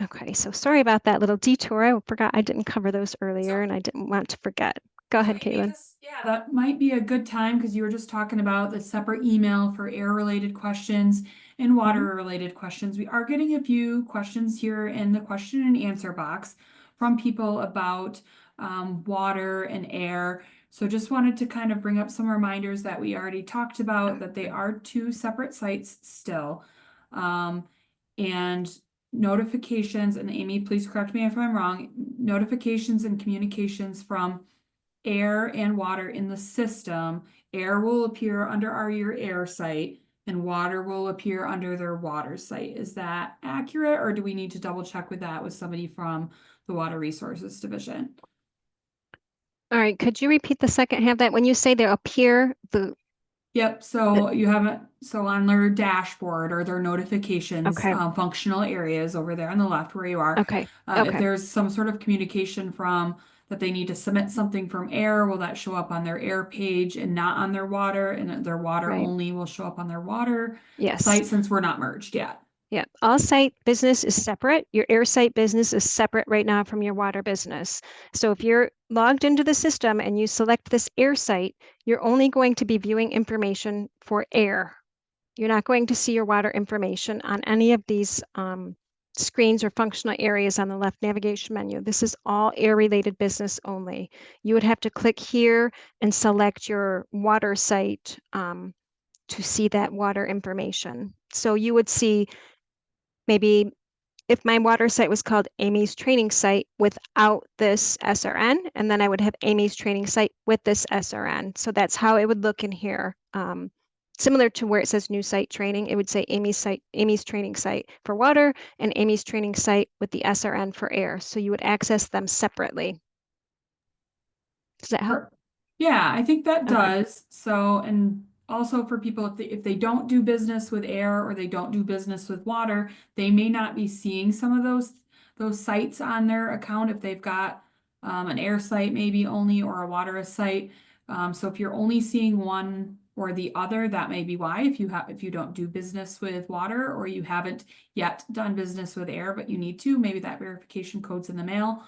B: Okay, so sorry about that little detour. I forgot I didn't cover those earlier and I didn't want to forget. Go ahead, Caitlin.
A: Yeah, that might be a good time because you were just talking about the separate email for air-related questions and water-related questions. We are getting a few questions here in the question and answer box from people about water and air. So just wanted to kind of bring up some reminders that we already talked about, that they are 2 separate sites still. And notifications, and Amy, please correct me if I'm wrong, notifications and communications from air and water in the system. Air will appear under your air site and water will appear under their water site. Is that accurate, or do we need to double check with that with somebody from the Water Resources Division.
B: All right, could you repeat the second half of that? When you say they're up here,
A: Yep, so you have it, so on their dashboard or their notifications,
B: okay,
A: functional areas over there on the left where you are.
B: okay,
A: If
B: okay,
A: there's some sort of communication from that they need to submit something from air, will that show up on their air page and not on their water? And their water
B: right.
A: only will show up on their water
B: Yes.
A: site since we're not merged yet.
B: Yeah, all site business is separate. Your air site business is separate right now from your water business. So if you're logged into the system and you select this air site, you're only going to be viewing information for air. You're not going to see your water information on any of these screens or functional areas on the left navigation menu. This is all air related business only. You would have to click here and select your water site to see that water information. So you would see maybe if my water site was called Amy's training site without this SRN, and then I would have Amy's training site with this SRN. So that's how it would look in here. Similar to where it says new site training, it would say Amy's training site for water and Amy's training site with the SRN for air. So you would access them separately. Does that help?
A: Yeah, I think that
B: Okay.
A: does. So, and also for people, if they don't do business with air or they don't do business with water, they may not be seeing some of those sites on their account if they've got an air site maybe only or a water site. So if you're only seeing one or the other, that may be why. If you don't do business with water or you haven't yet done business with air, but you need to, maybe that verification code's in the mail.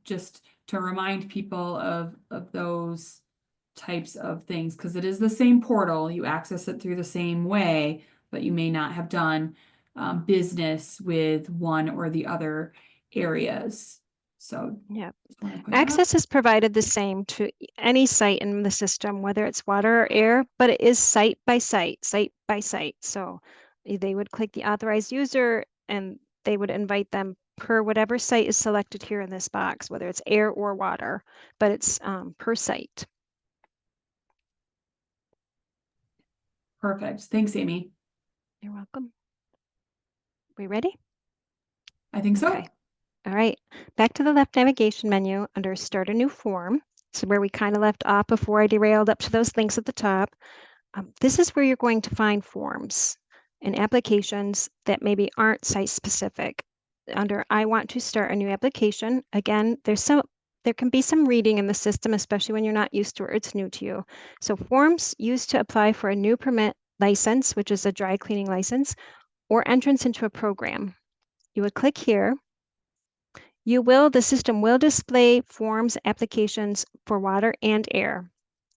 A: Just to remind people of those types of things, because it is the same portal, you access it through the same way, but you may not have done business with one or the other areas. So
B: Yeah.
A: just want to put that.
B: Access is provided the same to any site in the system, whether it's water or air, but it is site by site, site by site. So they would click the authorized user and they would invite them per whatever site is selected here in this box, whether it's air or water, but it's per site.
A: Perfect. Thanks, Amy.
B: You're welcome. We ready?
A: I think so.
B: Okay. All right. Back to the left navigation menu under Start a New Form. So where we kind of left off before I derailed up to those links at the top. This is where you're going to find forms and applications that maybe aren't site specific. Under I want to start a new application, again, there can be some reading in the system, especially when you're not used to it or it's new to you. So forms used to apply for a new permit license, which is a dry cleaning license, or entrance into a program. You would click here. The system will display forms applications for water and air.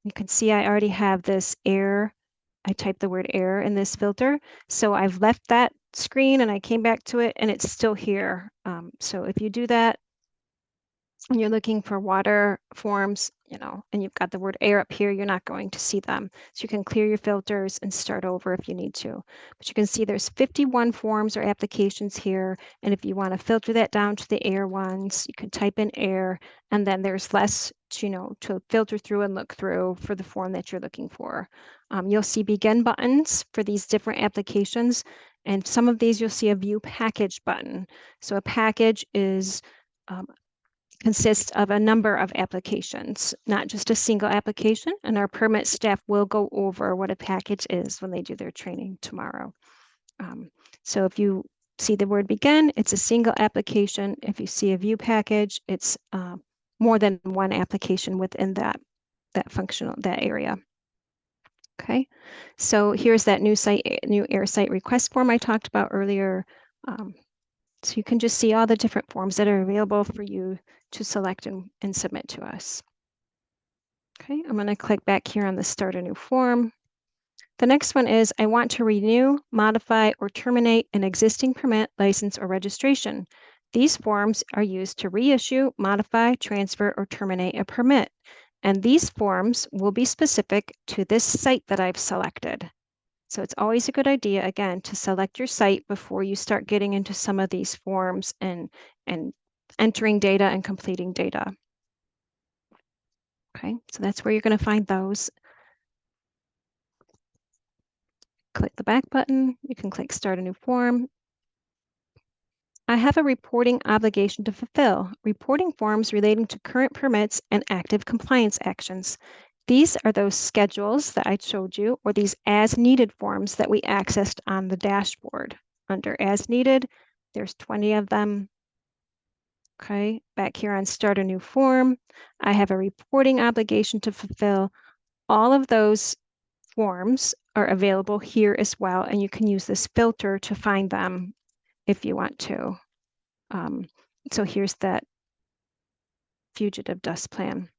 B: You can see I already have this air. I typed the word air in this filter. So I've left that screen and I came back to it and it's still here. So if you do that and you're looking for water forms, and you've got the word air up here, you're not going to see them. So you can clear your filters and start over if you need to. But you can see there's 51 forms or applications here. And if you want to filter that down to the air ones, you can type in air, and then there's less to filter through and look through for the form that you're looking for. You'll see begin buttons for these different applications. And some of these you'll see a view package button. So a package consists of a number of applications, not just a single application, and our permit staff will go over what a package is when they do their training tomorrow. So if you see the word begin, it's a single application. If you see a view package, it's more than one application within that area. Okay, so here's that new air site request form I talked about earlier. So you can just see all the different forms that are available for you to select and submit to us. Okay, I'm going to click back here on the Start a New Form. The next one is I want to renew, modify, or terminate an existing permit, license, or registration. These forms are used to reissue, modify, transfer, or terminate a permit. And these forms will be specific to this site that I've selected. So it's always a good idea, again, to select your site before you start getting into some of these forms and entering data and completing data. Okay, so that's where you're going to find those. Click the back button. You can click Start a New Form. I have a reporting obligation to fulfill. Reporting forms relating to current permits and active compliance actions. These are those schedules that I showed you, or these as needed forms that we accessed on the dashboard. Under as needed, there's 20 of them. Okay, back here on start a new form, I have a reporting obligation to fulfill. All of those forms are available here as well, and you can use this filter to find them if you want to. So here's that fugitive dust plan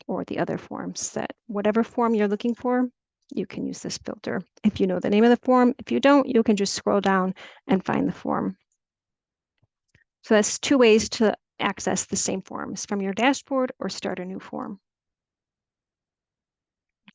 B: or the other forms, that whatever form you're looking for, you can use this filter. If you know the name of the form, if you don't, you can just scroll down and find the form. So that's two ways to access the same forms, from your dashboard or start a new form.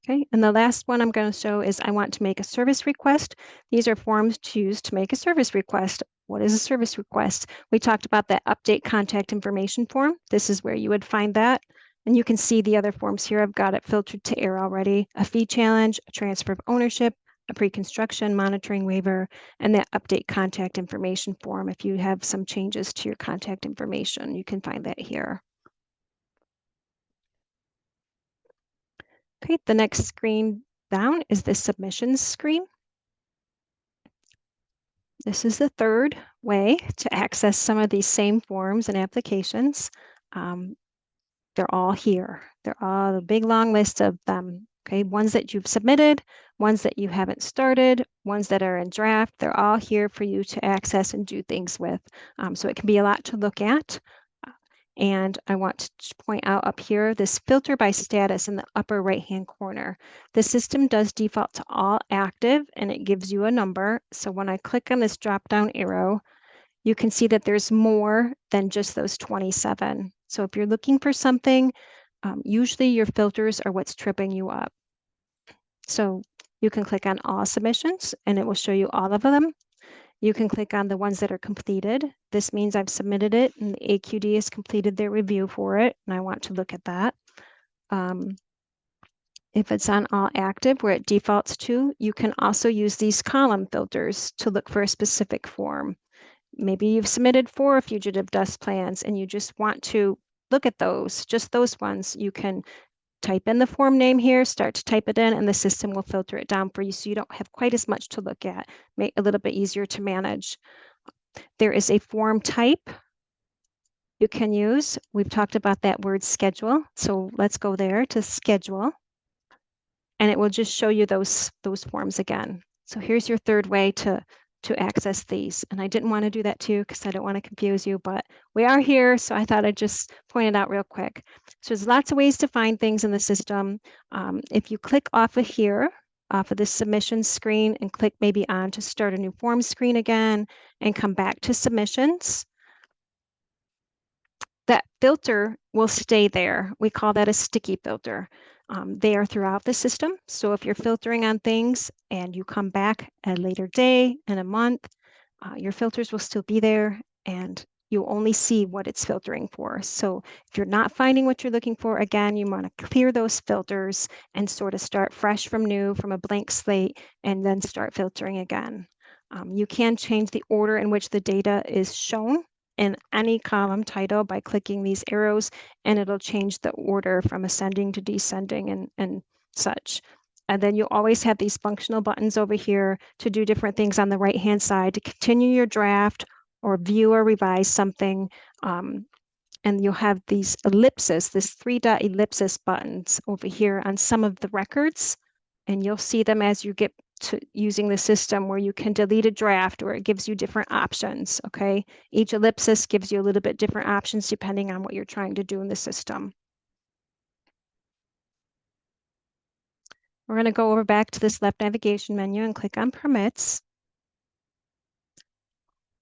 B: Okay, and the last one I'm going to show is I want to make a service request. These are forms to use to make a service request. What is a service request? We talked about that update contact information form. This is where you would find that. And you can see the other forms here. I've got it filtered to air already. A fee challenge, a transfer of ownership, a pre-construction monitoring waiver, and that update contact information form. If you have some changes to your contact information, you can find that here. Okay, the next screen down is the submissions screen. This is the third way to access some of these same forms and applications. They're all here. They're all a big long list of them. Okay, ones that you've submitted, ones that you haven't started, ones that are in draft. They're all here for you to access and do things with. So it can be a lot to look at. And I want to point out up here, this filter by status in the upper right-hand corner. The system does default to all active and it gives you a number. So when I click on this drop-down arrow, you can see that there's more than just those 27. So if you're looking for something, usually your filters are what's tripping you up. So you can click on all submissions and it will show you all of them. You can click on the ones that are completed. This means I've submitted it and the AQD has completed their review for it, and I want to look at that. If it's on all active, where it defaults to, you can also use these column filters to look for a specific form. Maybe you've submitted 4 fugitive dust plans and you just want to look at those, just those ones. You can type in the form name here, start to type it in, and the system will filter it down for you so you don't have quite as much to look at, make it a little bit easier to manage. There is a form type you can use. We've talked about that word schedule. So let's go there to schedule, and it will just show you those forms again. So here's your third way to access these. And I didn't want to do that too because I don't want to confuse you, but we are here, so I thought I'd just point it out real quick. So there's lots of ways to find things in the system. If you click off of here, off of this submissions screen, and click maybe on to start a new form screen again, and come back to submissions, that filter will stay there. We call that a sticky filter. They are throughout the system. So if you're filtering on things and you come back a later day in a month, your filters will still be there and you'll only see what it's filtering for. So if you're not finding what you're looking for, again, you want to clear those filters and sort of start fresh from new, from a blank slate, and then start filtering again. You can change the order in which the data is shown in any column title by clicking these arrows, and it'll change the order from ascending to descending and such. And then you always have these functional buttons over here to do different things on the right-hand side to continue your draft or view or revise something. And you'll have these ellipses, this 3-dot ellipsis buttons over here on some of the records. And you'll see them as you get to using the system, where you can delete a draft, or it gives you different options, okay? Each ellipsis gives you a little bit different options depending on what you're trying to do in the system. We're going to go over back to this left navigation menu and click on permits.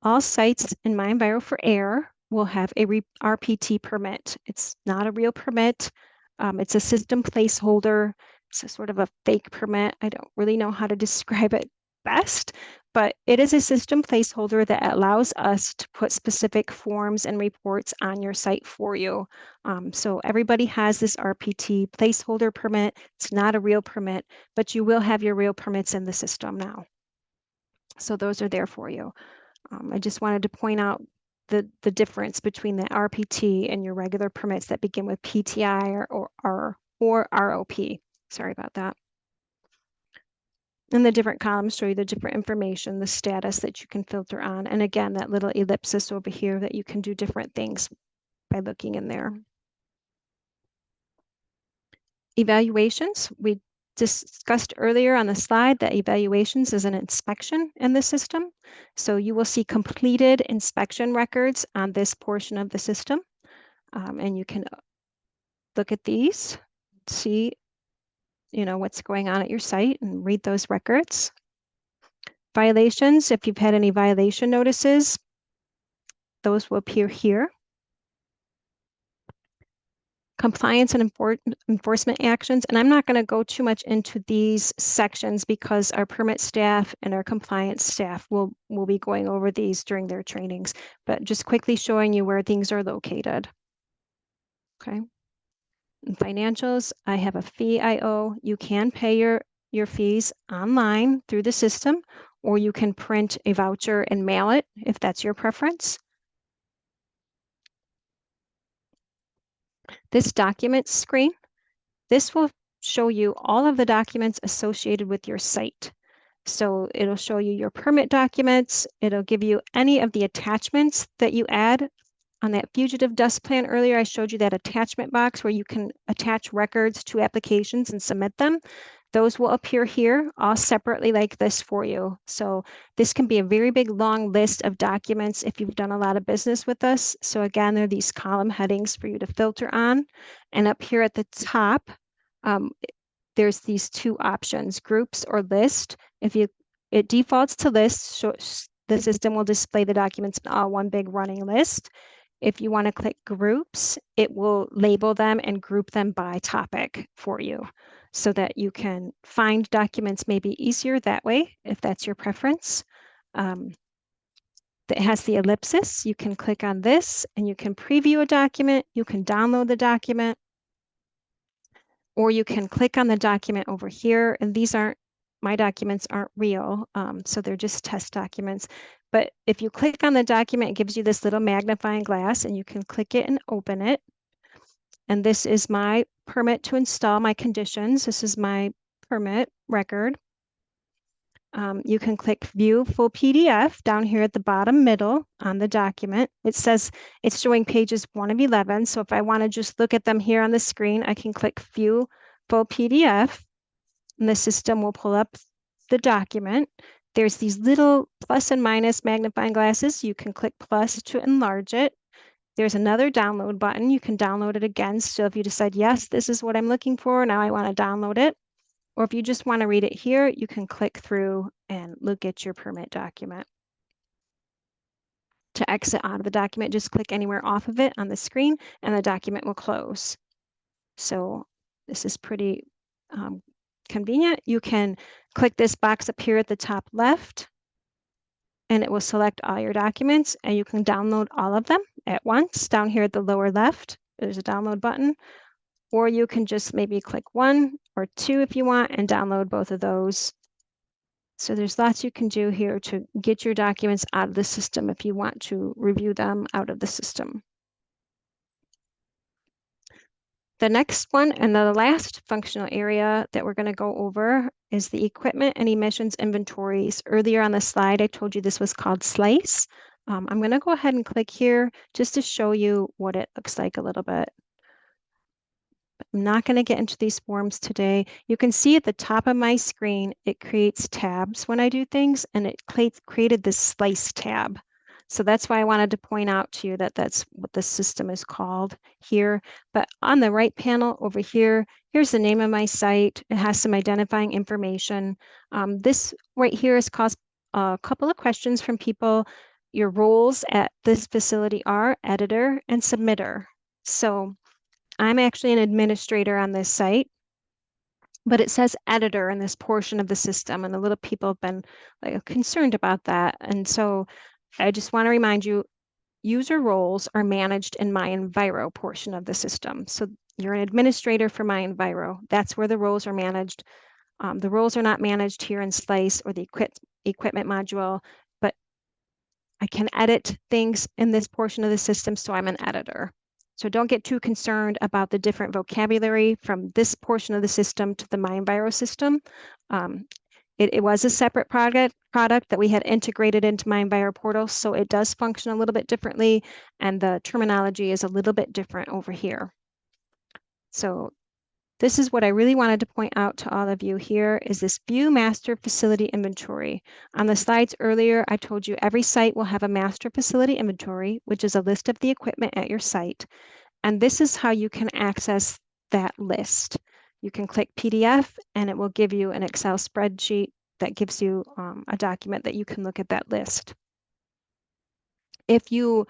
B: All sites in MiEnviro for air will have a RPT permit. It's not a real permit. It's a system placeholder. It's a sort of a fake permit. I don't really know how to describe it best, but it is a system placeholder that allows us to put specific forms and reports on your site for you. So everybody has this RPT placeholder permit. It's not a real permit, but you will have your real permits in the system now. So those are there for you. I just wanted to point out the difference between the RPT and your regular permits that begin with PTI or ROP. Sorry about that. And the different columns show you the different information, the status that you can filter on. And again, that little ellipsis over here that you can do different things by looking in there. Evaluations, we discussed earlier on the slide that evaluations is an inspection in the system. So you will see completed inspection records on this portion of the system. And you can look at these, see, what's going on at your site and read those records. Violations, if you've had any violation notices, those will appear here. Compliance and enforcement actions, and I'm not going to go too much into these sections because our permit staff and our compliance staff will be going over these during their trainings, but just quickly showing you where things are located. Okay. In financials, I have a fee I owe. You can pay your fees online through the system, or you can print a voucher and mail it if that's your preference. This documents screen, this will show you all of the documents associated with your site. So it'll show you your permit documents. It'll give you any of the attachments that you add. On that fugitive dust plan earlier, I showed you that attachment box where you can attach records to applications and submit them. Those will appear here all separately like this for you. So this can be a very big long list of documents if you've done a lot of business with us. So again, there are these column headings for you to filter on. And up here at the top, there's these two options, groups or list. It defaults to list, so the system will display the documents in all one big running list. If you want to click groups, it will label them and group them by topic for you so that you can find documents maybe easier that way, if that's your preference. It has the ellipsis. You can click on this and you can preview a document. You can download the document, or you can click on the document over here. And my documents aren't real, so they're just test documents. But if you click on the document, it gives you this little magnifying glass and you can click it and open it. And this is my permit to install my conditions. This is my permit record. You can click view full PDF down here at the bottom middle on the document. It says it's showing pages 1 of 11. So if I want to just look at them here on the screen, I can click view full PDF and the system will pull up the document. There's these little plus and minus magnifying glasses. You can click plus to enlarge it. There's another download button. You can download it again. So if you decide, yes, this is what I'm looking for, now I want to download it. Or if you just want to read it here, you can click through and look at your permit document. To exit out of the document, just click anywhere off of it on the screen and the document will close. So this is pretty convenient. You can click this box up here at the top left and it will select all your documents and you can download all of them at once. Down here at the lower left, there's a download button, or you can just maybe click 1 or 2 if you want and download both of those. So there's lots you can do here to get your documents out of the system if you want to review them out of the system. The next one and the last functional area that we're going to go over is the equipment and emissions inventories. Earlier on the slide, I told you this was called Slice. I'm going to go ahead and click here just to show you what it looks like a little bit. I'm not going to get into these forms today. You can see at the top of my screen, it creates tabs when I do things, and it created this Slice tab. So that's why I wanted to point out to you that that's what the system is called here. But on the right panel over here, here's the name of my site. It has some identifying information. This right here has caused a couple of questions from people. Your roles at this facility are editor and submitter. So I'm actually an administrator on this site, but it says editor in this portion of the system, and a little people have been concerned about that. And so I just want to remind you, user roles are managed in MiEnviro portion of the system. So you're an administrator for MiEnviro. That's where the roles are managed. The roles are not managed here in Slice or the equipment module, but I can edit things in this portion of the system, so I'm an editor. So don't get too concerned about the different vocabulary from this portion of the system to the MiEnviro system. It was a separate product that we had integrated into MiEnviro portal, so it does function a little bit differently, and the terminology is a little bit different over here. So this is what I really wanted to point out to all of you here is this View Master Facility Inventory. On the slides earlier, I told you every site will have a Master Facility Inventory, which is a list of the equipment at your site. And this is how you can access that list. You can click PDF and it will give you an Excel spreadsheet that gives you a document that you can look at that list. If you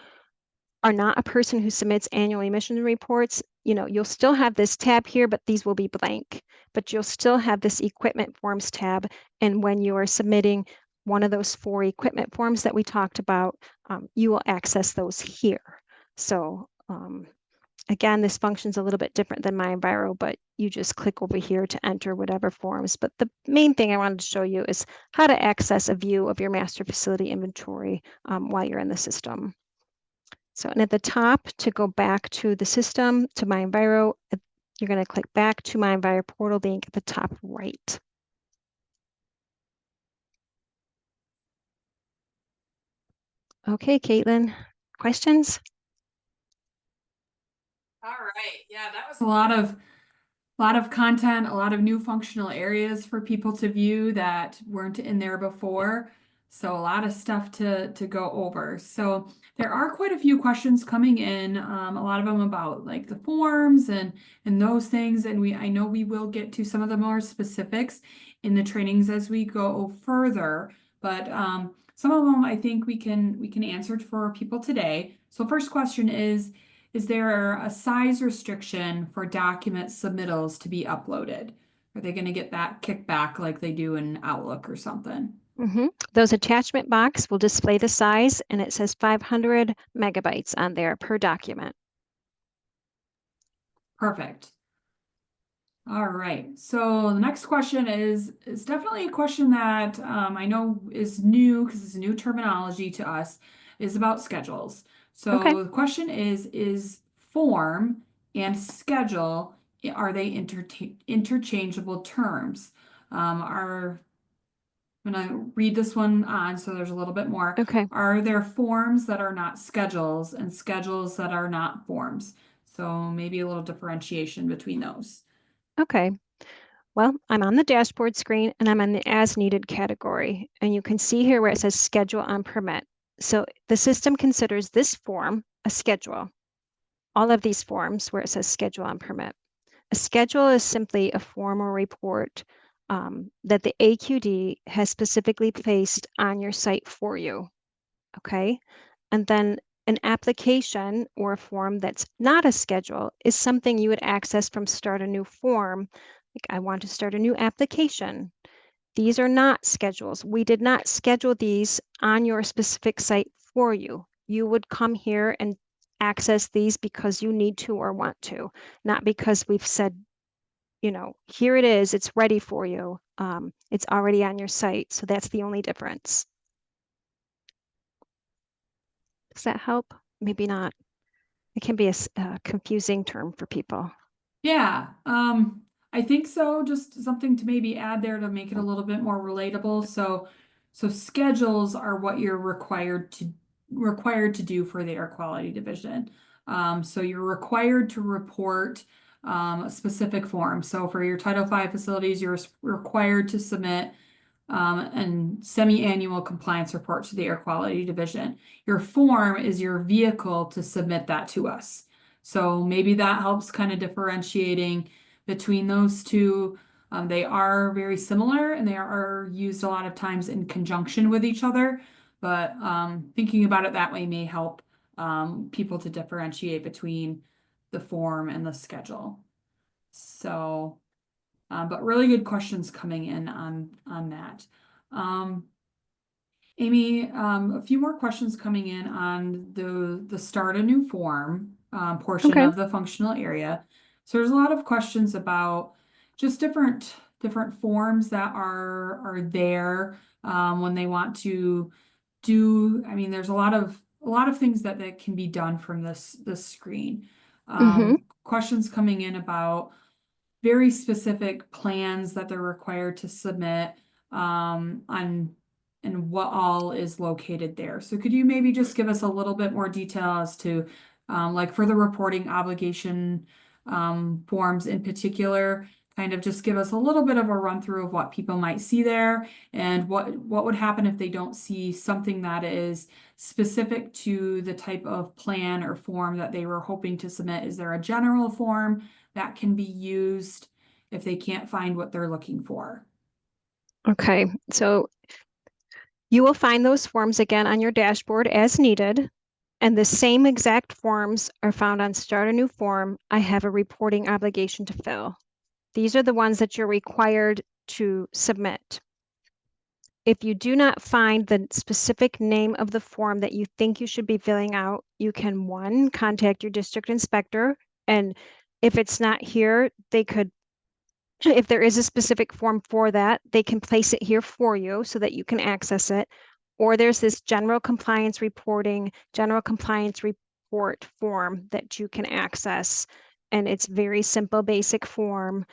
B: are not a person who submits annual emission reports, you'll still have this tab here, but these will be blank. But you'll still have this equipment forms tab. And when you are submitting one of those 4 equipment forms that we talked about, you will access those here. So again, this functions a little bit different than MiEnviro, but you just click over here to enter whatever forms. But the main thing I wanted to show you is how to access a view of your master facility inventory while you're in the system. So, and at the top, to go back to the system, to MiEnviro, you're going to click back to MiEnviro portal link at the top right. Okay, Caitlin, questions?
A: All right. Yeah, that was a lot of content, a lot of new functional areas for people to view that weren't in there before. So a lot of stuff to go over. So there are quite a few questions coming in, a lot of them about like the forms and those things. And I know we will get to some of the more specifics in the trainings as we go further. But some of them I think we can answer for people today. So first question is there a size restriction for document submittals to be uploaded? Are they going to get that kickback like they do in Outlook or something?
B: Those attachment box will display the size, and it says 500 megabytes on there per document.
A: Perfect. All right. So the next question is definitely a question that I know is new because it's new terminology to us, is about schedules. So
B: Okay.
A: the question is form and schedule, are they interchangeable terms? I'm going to read this one on so there's a little bit more.
B: Okay.
A: Are there forms that are not schedules and schedules that are not forms? So maybe a little differentiation between those.
B: Okay. Well, I'm on the dashboard screen and I'm in the as needed category. And you can see here where it says schedule on permit. So the system considers this form a schedule. All of these forms where it says schedule on permit. A schedule is simply a form or report that the AQD has specifically placed on your site for you. Okay. And then an application or a form that's not a schedule is something you would access from Start a New Form. Like, I want to start a new application. These are not schedules. We did not schedule these on your specific site for you. You would come here and access these because you need to or want to, not because we've said, here it is, it's ready for you. It's already on your site. So that's the only difference. Does that help? Maybe not. It can be a confusing term for people.
A: Yeah, I think so. Just something to maybe add there to make it a little bit more relatable. So schedules are what you're required to do for the air quality division. So you're required to report a specific form. So for your Title V facilities, you're required to submit and semi-annual compliance report to the air quality division. Your form is your vehicle to submit that to us. So maybe that helps kind of differentiating between those two. They are very similar and they are used a lot of times in conjunction with each other, but thinking about it that way may help people to differentiate between the form and the schedule. So but really good questions coming in on that. Amy, a few more questions coming in on the start a new form portion
B: Okay.
A: of the functional area. So there's a lot of questions about just different forms that are there when they want to there's a lot of things that can be done from this screen.
B: Mm-hmm.
A: Questions coming in about very specific plans that they're required to submit, on and what all is located there. So could you maybe just give us a little bit more detail as to, like for the reporting obligation, forms in particular, kind of just give us a little bit of a run through of what people might see there and what would happen if they don't see something that is specific to the type of plan or form that they were hoping to submit? Is there a general form that can be used if they can't find what they're looking for?
B: Okay, so you will find those forms again on your dashboard as needed. And the same exact forms are found on Start a New Form. I have a reporting obligation to fill. These are the ones that you're required to submit. If you do not find the specific name of the form that you think you should be filling out, you can, one, contact your district inspector. And if it's not here, they could, if there is a specific form for that, they can place it here for you so that you can access it. Or there's this general compliance report form that you can access. And it's very simple, basic form.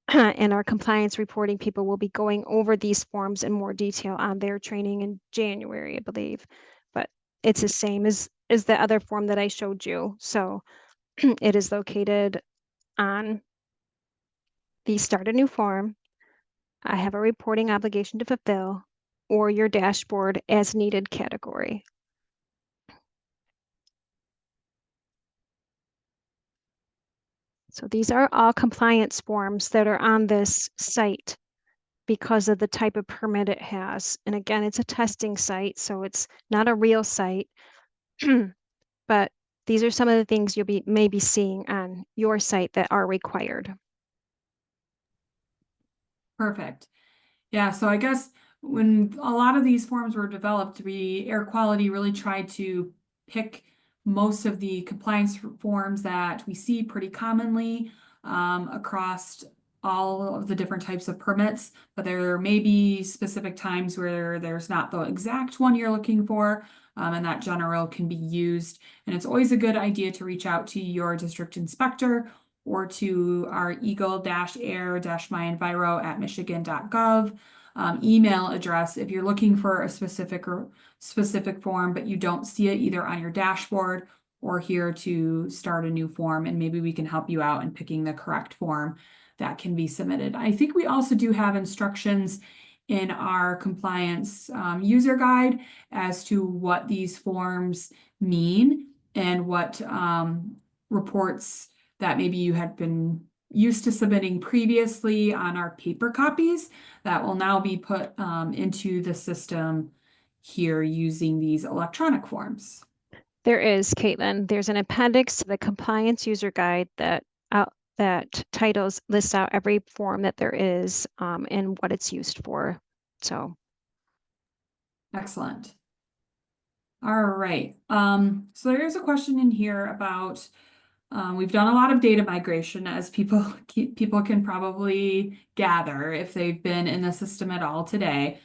B: And our compliance reporting people will be going over these forms in more detail on their training in January, I believe. But it's the same as the other form that I showed you. So it is located on the Start a New Form. I have a reporting obligation to fulfill, or your dashboard as needed category. So these are all compliance forms that are on this site because of the type of permit it has. And again, it's a testing site, so it's not a real site. But these are some of the things you'll may be seeing on your site that are required.
A: Perfect. Yeah, so I guess when a lot of these forms were developed, Air Quality really tried to pick most of the compliance forms that we see pretty commonly, across all of the different types of permits, but there may be specific times where there's not the exact one you're looking for, and that general can be used. And it's always a good idea to reach out to your district inspector or to our eagle-air-MiEnviro@michigan.gov email address if you're looking for a specific form, but you don't see it either on your dashboard or here to start a new form, and maybe we can help you out in picking the correct form that can be submitted. I think we also do have instructions in our compliance user guide as to what these forms mean and what reports that maybe you had been used to submitting previously on our paper copies that will now be put into the system here using these electronic forms.
B: There is, Caitlin. There's an appendix to the compliance user guide that lists out every form that there is and what it's used for. So
A: excellent. All right. So there's a question in here about we've done a lot of data migration, as people can probably gather if they've been in the system at all today.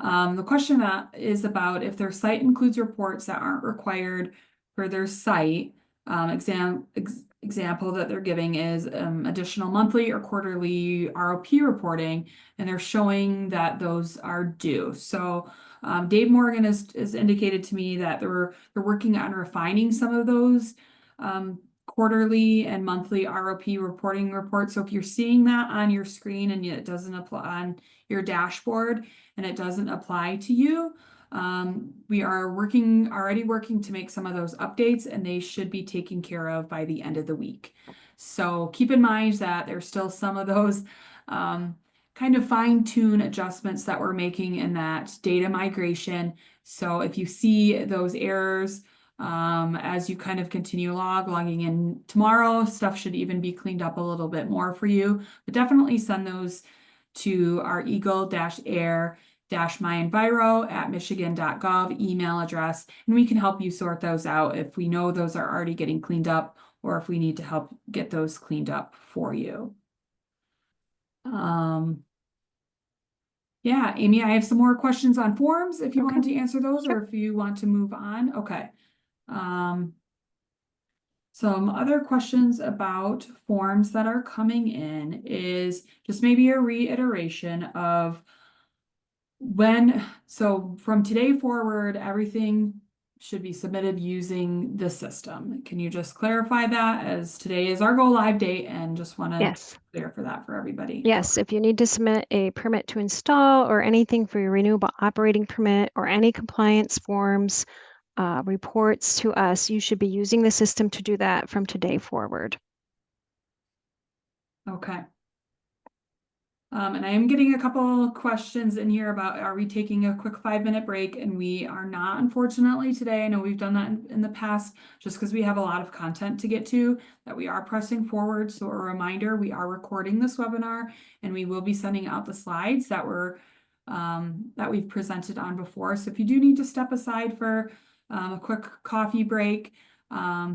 A: The question is about if their site includes reports that aren't required for their site. Example that they're giving is additional monthly or quarterly ROP reporting, and they're showing that those are due. So Dave Morgan has indicated to me that they're working on refining some of those quarterly and monthly ROP reporting reports. So if you're seeing that on your screen and it doesn't apply on your dashboard and it doesn't apply to you, we are already working to make some of those updates, and they should be taken care of by the end of the week. So keep in mind that there's still some of those kind of fine-tune adjustments that we're making in that data migration. So if you see those errors, as you kind of continue logging in tomorrow, stuff should even be cleaned up a little bit more for you, but definitely send those to our eagle-air-MiEnviro@michigan.gov email address, and we can help you sort those out if we know those are already getting cleaned up or if we need to help get those cleaned up for you. Yeah, Amy, I have some more questions on forms if you
B: Okay.
A: wanted to answer those
B: Sure.
A: or if you want to move on. Okay. Some other questions about forms that are coming in is just maybe a reiteration of so from today forward, everything should be submitted using the system. Can you just clarify that, as today is our go live date, and just want to
B: Yes.
A: clear for that for everybody?
B: Yes, if you need to submit a permit to install or anything for your renewable operating permit or any compliance forms, reports to us, you should be using the system to do that from today forward.
A: Okay. And I am getting a couple questions in here about, are we taking a quick 5-minute break? And we are not, unfortunately, today. I know we've done that in the past, just because we have a lot of content to get to, that we are pressing forward. So a reminder, we are recording this webinar and we will be sending out the slides that we've presented on before. So if you do need to step aside for a quick coffee break,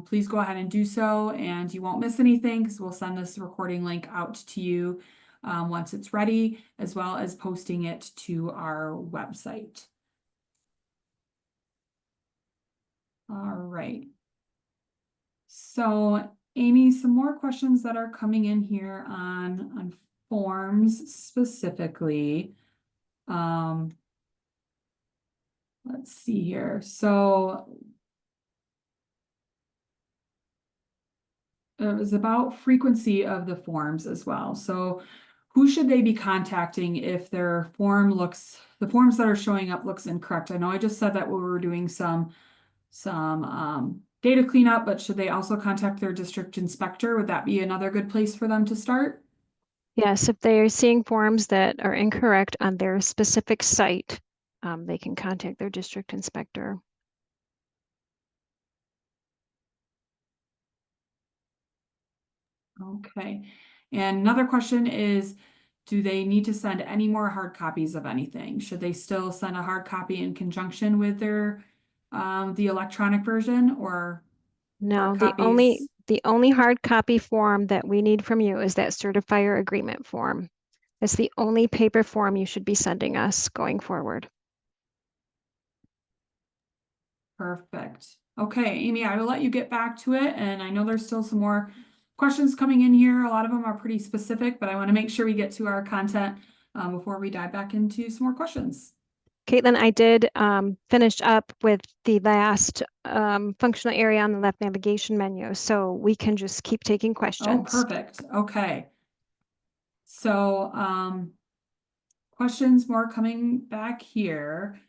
A: please go ahead and do so, and you won't miss anything because we'll send this recording link out to you once it's ready, as well as posting it to our website. All right. So Amy, some more questions that are coming in here on forms specifically. Let's see here. So it was about frequency of the forms as well. So who should they be contacting if the forms that are showing up looks incorrect? I know I just said that we were doing some data cleanup, but should they also contact their district inspector? Would that be another good place for them to start?
B: Yes, if they are seeing forms that are incorrect on their specific site, they can contact their district inspector.
A: Okay. And another question is, do they need to send any more hard copies of anything? Should they still send a hard copy in conjunction with their the electronic version, or hard
B: No,
A: copies?
B: the only hard copy form that we need from you is that certifier agreement form. It's the only paper form you should be sending us going forward.
A: Perfect. Okay, Amy, I will let you get back to it. And I know there's still some more questions coming in here. A lot of them are pretty specific, but I want to make sure we get to our content before we dive back into some more questions.
B: Caitlin, I did finish up with the last functional area on the left navigation menu, so we can just keep taking
A: Oh,
B: questions.
A: perfect. Okay. So questions more coming back here.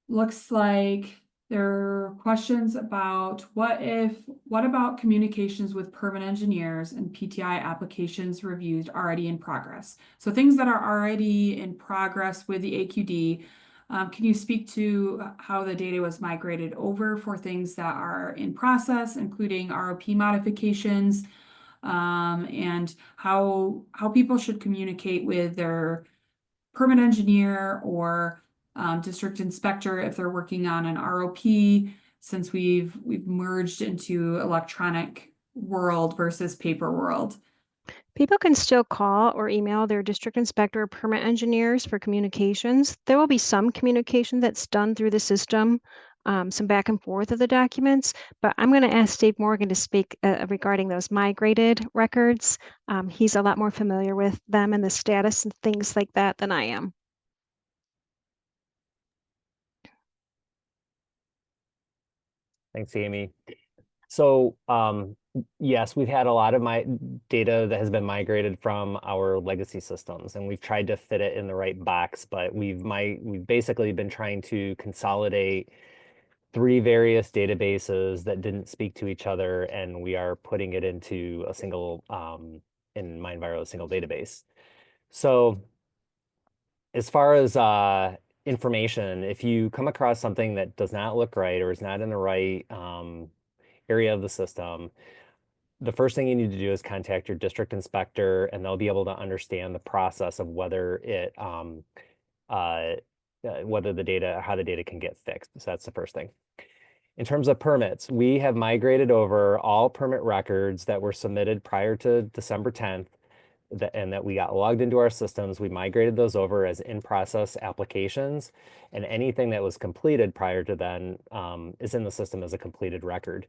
A: Looks like there are questions about what about communications with permit engineers and PTI applications reviews already in progress? So things that are already in progress with the AQD, can you speak to how the data was migrated over for things that are in process, including ROP modifications, and how people should communicate with their permit engineer or district inspector if they're working on an ROP, since we've merged into electronic world versus paper world?
B: People can still call or email their district inspector or permit engineers for communications. There will be some communication that's done through the system, some back and forth of the documents, but I'm going to ask Dave Morgan to speak regarding those migrated records. He's a lot more familiar with them and the status and things like that than I am.
C: Thanks, Amy. So yes, we've had a lot of my data that has been migrated from our legacy systems, and we've tried to fit it in the right box, but we've basically been trying to consolidate 3 various databases that didn't speak to each other, and we are putting it into a single in MiEnviro, a single database. So as far as information, if you come across something that does not look right or is not in the right area of the system, the first thing you need to do is contact your district inspector, and they'll be able to understand the process of whether the data, how the data can get fixed. So that's the first thing. In terms of permits, we have migrated over all permit records that were submitted prior to December 10th and that we got logged into our systems. We migrated those over as in-process applications, and anything that was completed prior to then is in the system as a completed record.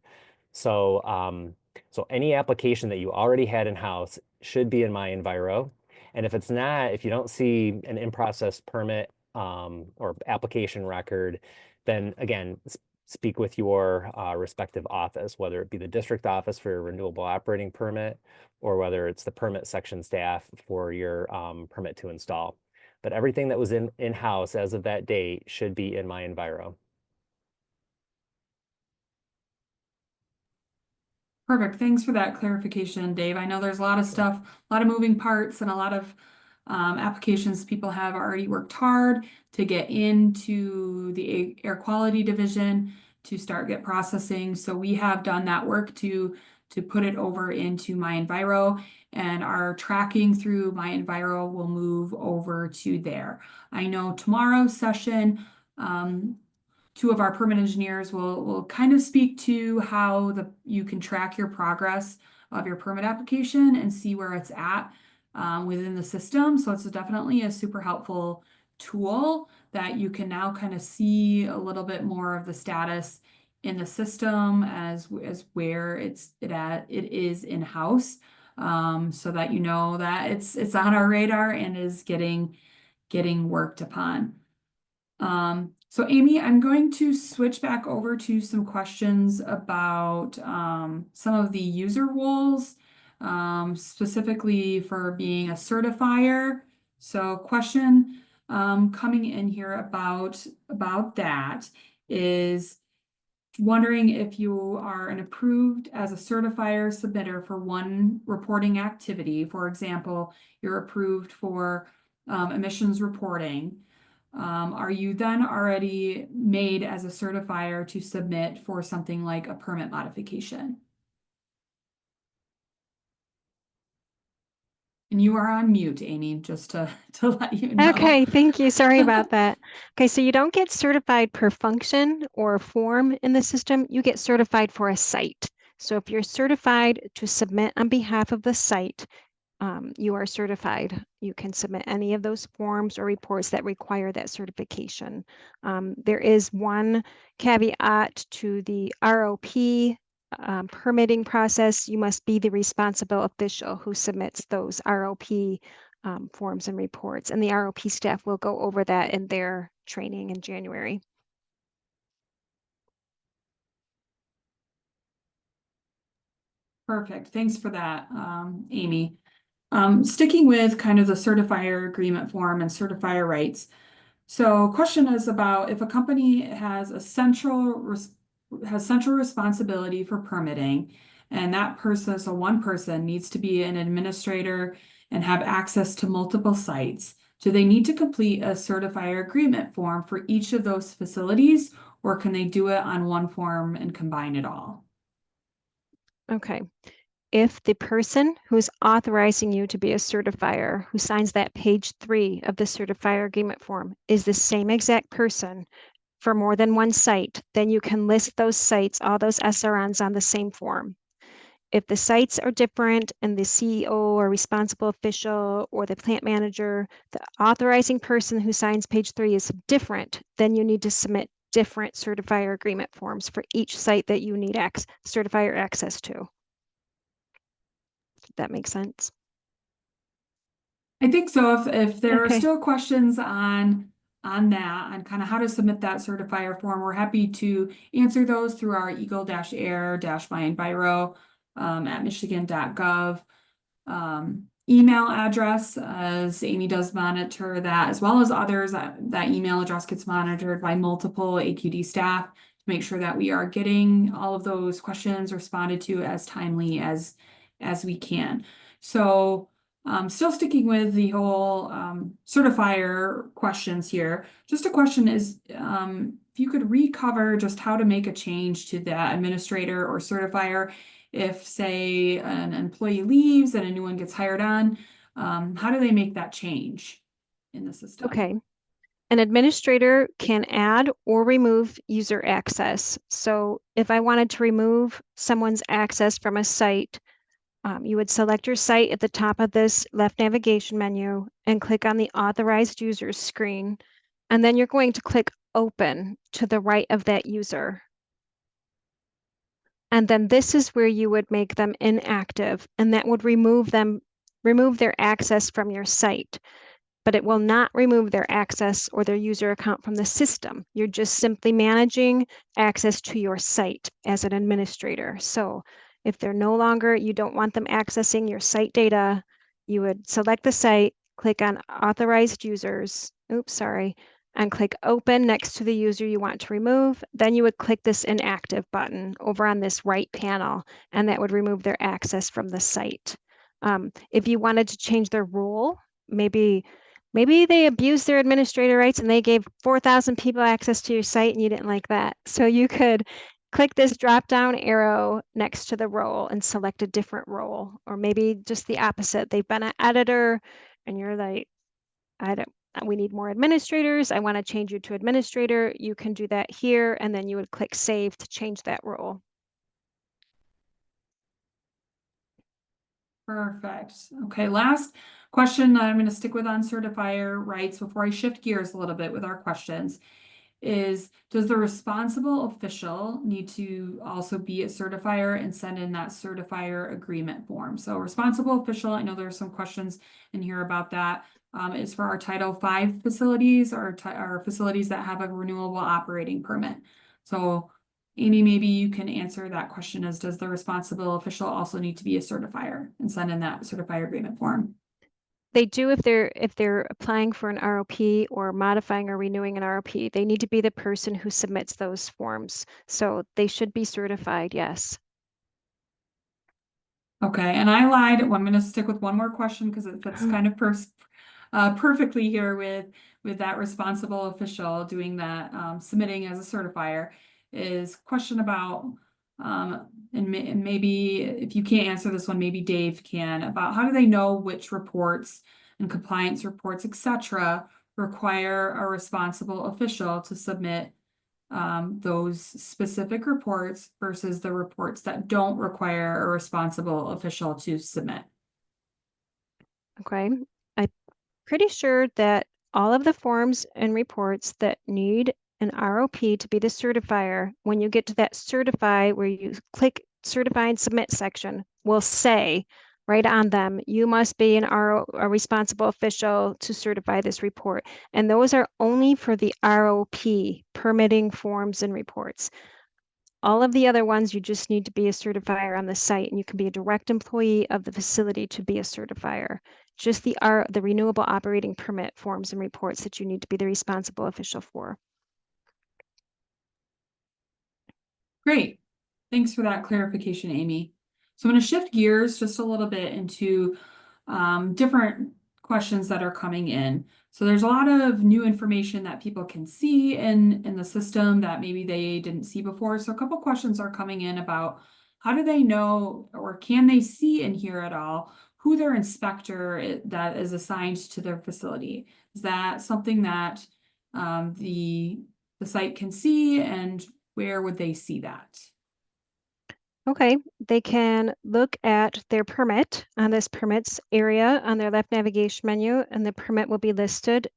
C: So, so any application that you already had in-house should be in MiEnviro. And if it's not, if you don't see an in-process permit or application record, then again, speak with your respective office, whether it be the district office for your renewable operating permit, or whether it's the permit section staff for your permit to install. But everything that was in-house as of that date should be in MiEnviro.
A: Perfect. Thanks for that clarification, Dave. I know there's a lot of stuff, a lot of moving parts, and a lot of applications people have already worked hard to get into the air quality division to get processing. So we have done that work to put it over into MiEnviro, and our tracking through MiEnviro will move over to there. I know tomorrow's session, two of our permit engineers will kind of speak to how you can track your progress of your permit application and see where it's at within the system. So it's definitely a super helpful tool that you can now kind of see a little bit more of the status in the system as where it is in-house, so that you know that it's on our radar and is getting worked upon. So Amy, I'm going to switch back over to some questions about some of the user roles, specifically for being a certifier. So question coming in here about that is wondering if you are an approved as a certifier submitter for one reporting activity. For example, you're approved for emissions reporting. Are you then already made as a certifier to submit for something like a permit modification? And you are on mute, Amy, just to let you know.
B: Okay, thank you. Sorry about that. Okay, so you don't get certified per function or form in the system. You get certified for a site. So if you're certified to submit on behalf of the site, you are certified. You can submit any of those forms or reports that require that certification. There is one caveat to the ROP permitting process. You must be the responsible official who submits those ROP forms and reports, and the ROP staff will go over that in their training in January.
A: Perfect. Thanks for that, Amy. Sticking with kind of the certifier agreement form and certifier rights. So question is about if a company has a central responsibility for permitting, and that person, so one person needs to be an administrator and have access to multiple sites. Do they need to complete a certifier agreement form for each of those facilities, or can they do it on one form and combine it all?
B: Okay. If the person who's authorizing you to be a certifier, who signs that page 3 of the certifier agreement form, is the same exact person for more than one site, then you can list those sites, all those SRNs on the same form. If the sites are different and the CEO or responsible official or the plant manager, the authorizing person who signs page 3 is different, then you need to submit different certifier agreement forms for each site that you need certifier access to. That makes sense.
A: I think so. If there
B: Okay.
A: are still questions on that, on kind of how to submit that certifier form, we're happy to answer those through our eagle-air-MiEnviro at michigan.gov email address, as Amy does monitor that, as well as others. That email address gets monitored by multiple AQD staff to make sure that we are getting all of those questions responded to as timely as we can. So still sticking with the whole certifier questions here, just a question is if you could recover just how to make a change to that administrator or certifier if, say, an employee leaves and a new one gets hired on, how do they make that change in the system?
B: Okay. An administrator can add or remove user access. So if I wanted to remove someone's access from a site, You would select your site at the top of this left navigation menu and click on the Authorized Users screen. And then you're going to click Open to the right of that user. And then this is where you would make them inactive, and that would remove their access from your site. But it will not remove their access or their user account from the system. You're just simply managing access to your site as an administrator. So if they're no longer, you don't want them accessing your site data, you would select the site, click on Authorized Users, and click Open next to the user you want to remove. Then you would click this Inactive button over on this right panel, and that would remove their access from the site. If you wanted to change their role, maybe they abused their administrator rights and they gave 4,000 people access to your site and you didn't like that. So you could click this drop down arrow next to the role and select a different role, or maybe just the opposite. They've been an editor and you're like, we need more administrators. I want to change you to administrator. You can do that here, and then you would click Save to change that role.
A: Perfect. Okay, last question that I'm going to stick with on certifier rights before I shift gears a little bit with our questions is, does the responsible official need to also be a certifier and send in that certifier agreement form? So responsible official, I know there's some questions in here about that. Is for our Title V facilities or our facilities that have a renewable operating permit. So Amy, maybe you can answer that question, is does the responsible official also need to be a certifier and send in that certifier agreement form?
B: They do if they're applying for an ROP or modifying or renewing an ROP. They need to be the person who submits those forms. So they should be certified, yes.
A: Okay, and I lied. Well, I'm going to stick with one more question because it fits kind of perfectly here with that responsible official doing that, submitting as a certifier. Is question about and maybe if you can't answer this one, maybe Dave can, about how do they know which reports and compliance reports, etc., require a responsible official to submit those specific reports versus the reports that don't require a responsible official to submit.
B: Okay, I'm pretty sure that all of the forms and reports that need an ROP to be the certifier, when you get to that certify where you click certify and submit section, will say right on them, you must be a responsible official to certify this report. And those are only for the ROP permitting forms and reports. All of the other ones, you just need to be a certifier on the site, and you can be a direct employee of the facility to be a certifier. Just the renewable operating permit forms and reports that you need to be the responsible official for.
A: Great. Thanks for that clarification, Amy. So I'm going to shift gears just a little bit into different questions that are coming in. So there's a lot of new information that people can see in the system that maybe they didn't see before. So a couple questions are coming in about how do they know, or can they see in here at all, who their inspector that is assigned to their facility? Is that something that the site can see, and where would they see that?
B: Okay, they can look at their permit on this permits area on their left navigation menu, and the permit will be listed,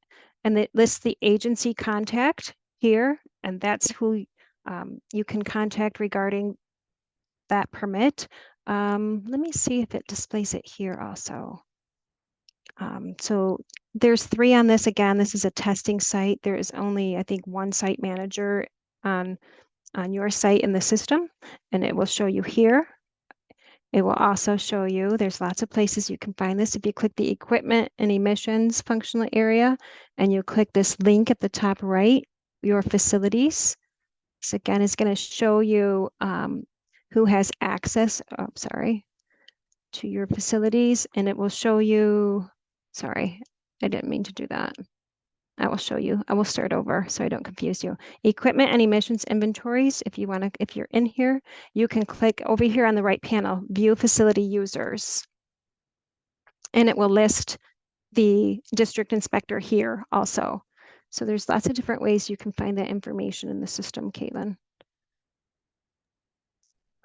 B: and it lists the agency contact here, and that's who you can contact regarding that permit. Let me see if it displays it here also. So there's 3 on this. Again, this is a testing site. There is only, I think, 1 site manager on your site in the system, and it will show you here. It will also show you, there's lots of places you can find this. If you click the equipment and emissions functional area, and you click this link at the top right, your facilities. This again is going to show you who has access, to your facilities, and it will show you, sorry, I didn't mean to do that. I will show you. I will start over so I don't confuse you. Equipment and emissions inventories. If you're in here, you can click over here on the right panel, view facility users. And it will list the district inspector here also. So there's lots of different ways you can find that information in the system, Caitlin.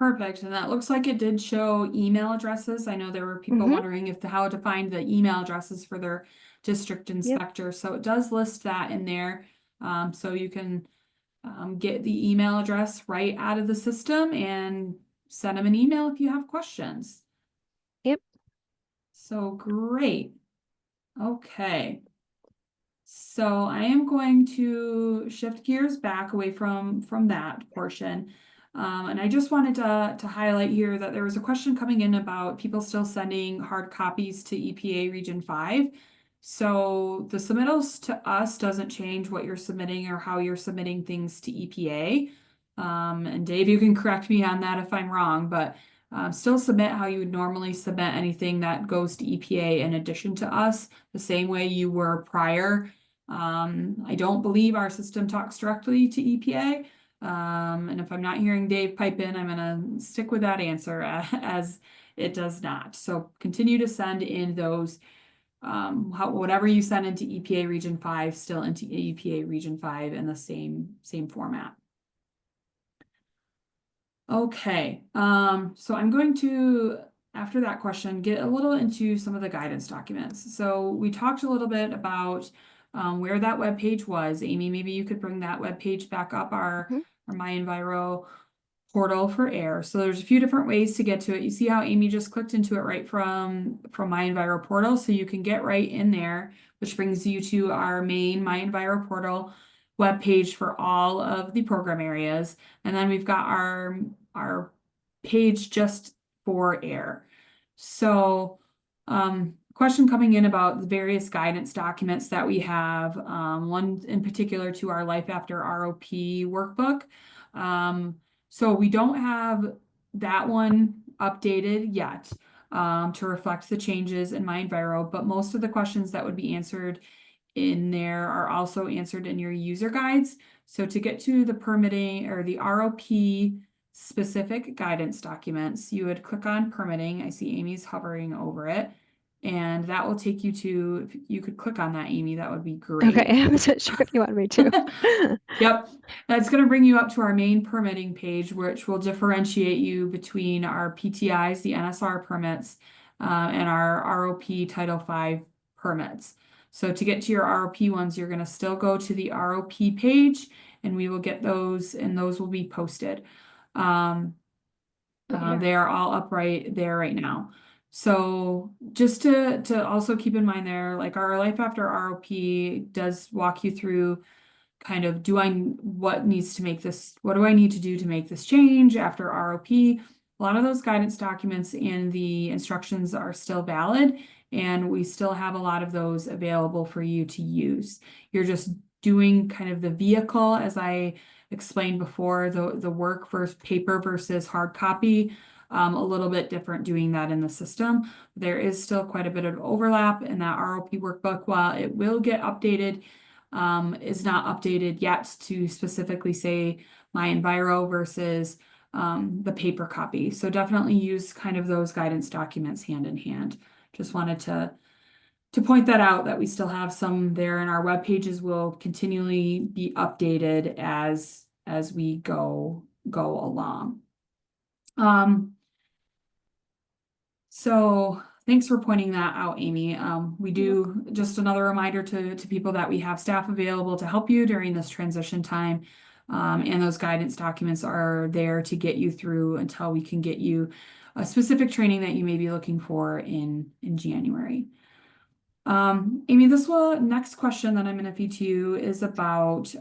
A: Perfect. And that looks like it did show email addresses. I know there were people
B: Mhm.
A: wondering if how to find the email addresses for their district inspector. So it does list that in there. So you can get the email address right out of the system and send them an email if you have questions.
B: Yep.
A: So great. Okay. So I am going to shift gears back away from that portion. And I just wanted to highlight here that there was a question coming in about people still sending hard copies to EPA Region 5. So the submittals to us doesn't change what you're submitting or how you're submitting things to EPA. And Dave, you can correct me on that if I'm wrong, but still submit how you would normally submit anything that goes to EPA in addition to us, the same way you were prior. I don't believe our system talks directly to EPA. And if I'm not hearing Dave pipe in, I'm gonna stick with that answer as it does not. So continue to send in those, whatever you send into EPA Region 5, still into EPA Region 5 in the same format. Okay, so I'm going to, after that question, get a little into some of the guidance documents. So we talked a little bit about where that web page was. Amy, maybe you could bring that web page back up, our MiEnviro portal for air. So there's a few different ways to get to it. You see how Amy just clicked into it right from MiEnviro portal. So you can get right in there, which brings you to our main MiEnviro portal web page for all of the program areas. And then we've got our page just for air. So question coming in about the various guidance documents that we have, one in particular to our Life After ROP workbook. So we don't have that one updated yet to reflect the changes in MiEnviro, but most of the questions that would be answered in there are also answered in your user guides. So to get to the permitting or the ROP specific guidance documents, you would click on permitting. I see Amy's hovering over it. And that will take you to, if you could click on that, Amy, that would be great.
B: Okay, I wasn't sure if you wanted me to.
A: Yep, that's going to bring you up to our main permitting page, which will differentiate you between our PTIs, the NSR permits, and our ROP Title V permits. So to get to your ROP ones, you're going to still go to the ROP page, and we will get those, and those will be posted. They are all up right there right now. So just to also keep in mind there, like our Life After ROP does walk you through kind of what do I need to do to make this change after ROP? A lot of those guidance documents and the instructions are still valid, and we still have a lot of those available for you to use. You're just doing kind of the vehicle, as I explained before, the work versus paper versus hard copy. A little bit different doing that in the system. There is still quite a bit of overlap in that ROP workbook. While it will get updated, is not updated yet to specifically say MiEnviro versus the paper copy. So definitely use kind of those guidance documents hand in hand. Just wanted to point that out, that we still have some there, and our web pages will continually be updated as we go along. So thanks for pointing that out, Amy. We do, just another reminder to people that we have staff available to help you during this transition time. And those guidance documents are there to get you through until we can get you a specific training that you may be looking for in January. Amy, next question that I'm going to feed to you is about,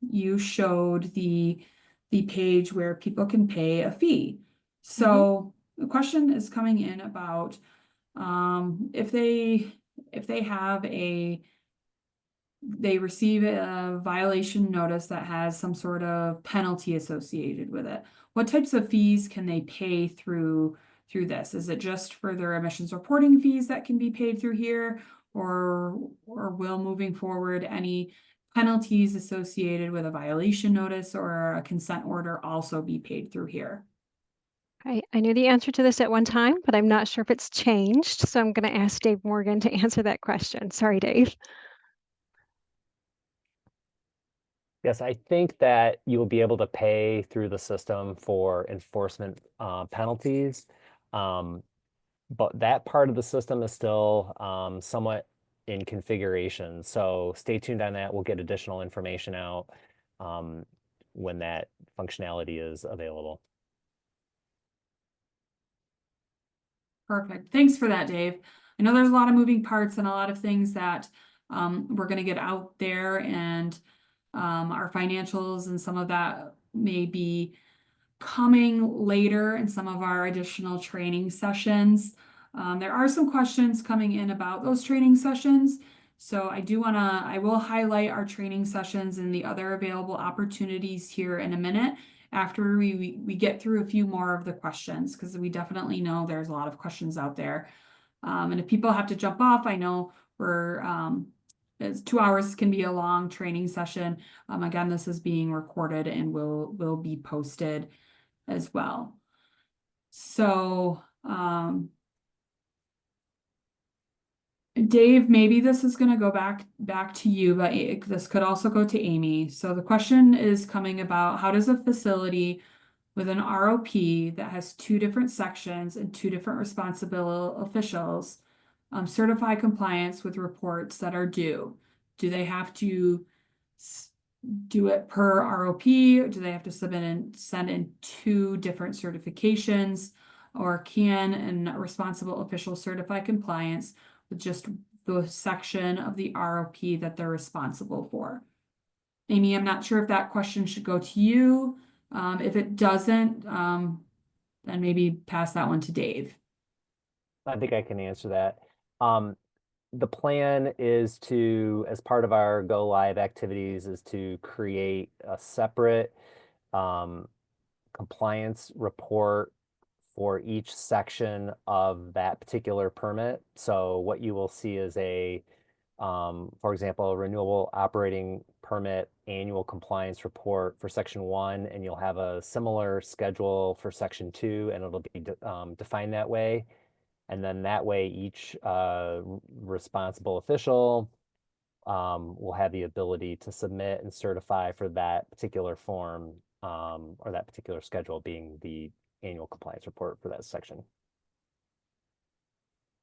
A: you showed the page where people can pay a fee. So the question is coming in about if they receive a violation notice that has some sort of penalty associated with it, what types of fees can they pay through this? Is it just for their emissions reporting fees that can be paid through here, or will, moving forward, any penalties associated with a violation notice or a consent order also be paid through here?
B: I knew the answer to this at one time, but I'm not sure if it's changed. So I'm going to ask Dave Morgan to answer that question. Sorry, Dave.
C: Yes, I think that you will be able to pay through the system for enforcement penalties. But that part of the system is still somewhat in configuration. So stay tuned on that. We'll get additional information out when that functionality is available.
A: Perfect. Thanks for that, Dave. I know there's a lot of moving parts and a lot of things that we're going to get out there, and our financials and some of that may be coming later in some of our additional training sessions. There are some questions coming in about those training sessions. So I will highlight our training sessions and the other available opportunities here in a minute after we get through a few more of the questions, because we definitely know there's a lot of questions out there. And if people have to jump off, I know it's 2 hours can be a long training session. Again, this is being recorded and will be posted as well. So, Dave, maybe this is going to go back to you, but this could also go to Amy. So the question is coming about, how does a facility with an ROP that has 2 different sections and 2 different responsible officials certify compliance with reports that are due? Do they have to do it per ROP, or do they have to send in 2 different certifications, or can a responsible official certify compliance with just the section of the ROP that they're responsible for? Amy, I'm not sure if that question should go to you. If it doesn't, then maybe pass that one to Dave.
C: I think I can answer that. The plan is to, as part of our go live activities, is to create a separate compliance report for each section of that particular permit. So what you will see is for example, a renewable operating permit annual compliance report for section 1, and you'll have a similar schedule for section 2, and it'll be defined that way. And then that way, each responsible official will have the ability to submit and certify for that particular form or that particular schedule, being the annual compliance report for that section.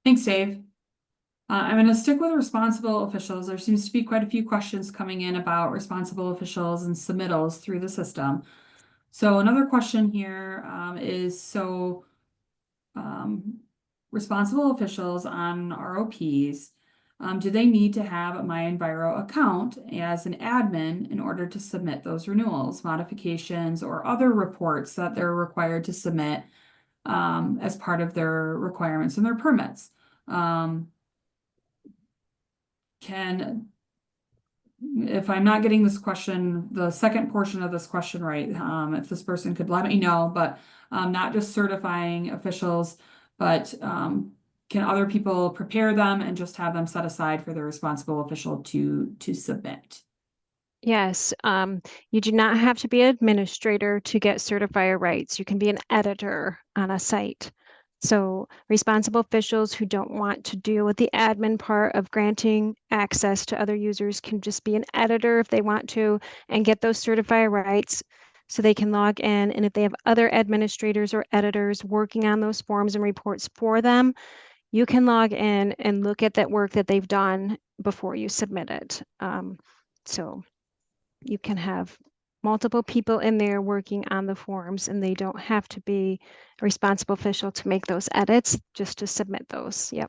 A: Thanks, Dave. I'm going to stick with responsible officials. There seems to be quite a few questions coming in about responsible officials and submittals through the system. So another question here is, responsible officials on ROPs, do they need to have a MiEnviro account as an admin in order to submit those renewals, modifications, or other reports that they're required to submit as part of their requirements and their permits? If I'm not getting this question, the second portion of this question right, if this person could let me know, but not just certifying officials, but can other people prepare them and just have them set aside for the responsible official to submit?
B: Yes, you do not have to be an administrator to get certifier rights. You can be an editor on a site. So responsible officials who don't want to deal with the admin part of granting access to other users can just be an editor if they want to and get those certifier rights so they can log in. And if they have other administrators or editors working on those forms and reports for them, you can log in and look at that work that they've done before you submit it. So you can have multiple people in there working on the forms, and they don't have to be a responsible official to make those edits, just to submit those. Yep.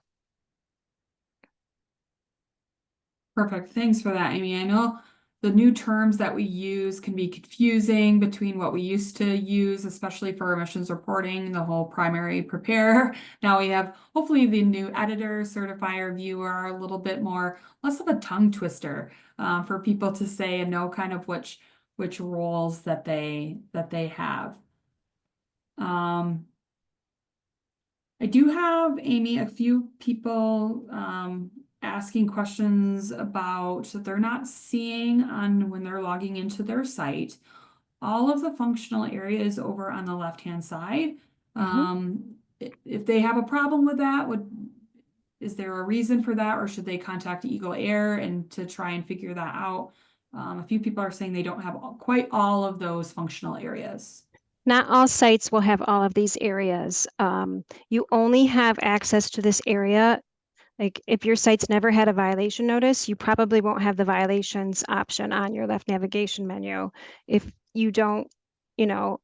A: Perfect. Thanks for that, Amy. I know the new terms that we use can be confusing between what we used to use, especially for emissions reporting, the whole primary prepare. Now we have hopefully the new editor, certifier, viewer, a little bit less of a tongue twister for people to say and know kind of which roles that they have. I do have, Amy, a few people asking questions about that they're not seeing on when they're logging into their site. All of the functional areas over on the left-hand side. If they have a problem with that, is there a reason for that, or should they contact Eagle Air and to try and figure that out? A few people are saying they don't have quite all of those functional areas.
B: Not all sites will have all of these areas. You only have access to this area. Like if your site's never had a violation notice, you probably won't have the violations option on your left navigation menu. If you don't,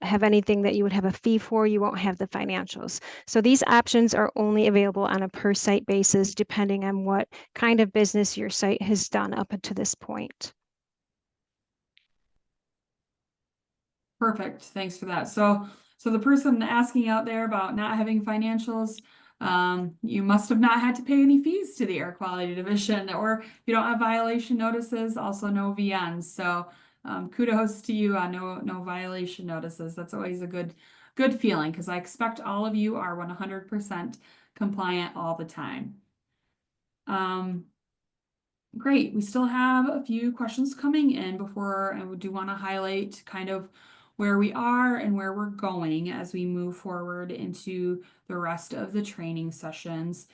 B: have anything that you would have a fee for, you won't have the financials. So these options are only available on a per site basis, depending on what kind of business your site has done up to this point.
A: Perfect. Thanks for that. So the person asking out there about not having financials, you must have not had to pay any fees to the Air Quality Division, or you don't have violation notices, also no VNs. So kudos to you on no violation notices. That's always a good feeling, because I expect all of you are 100% compliant all the time. Great. We still have a few questions coming in before, and we do want to highlight kind of where we are and where we're going as we move forward into the rest of the training sessions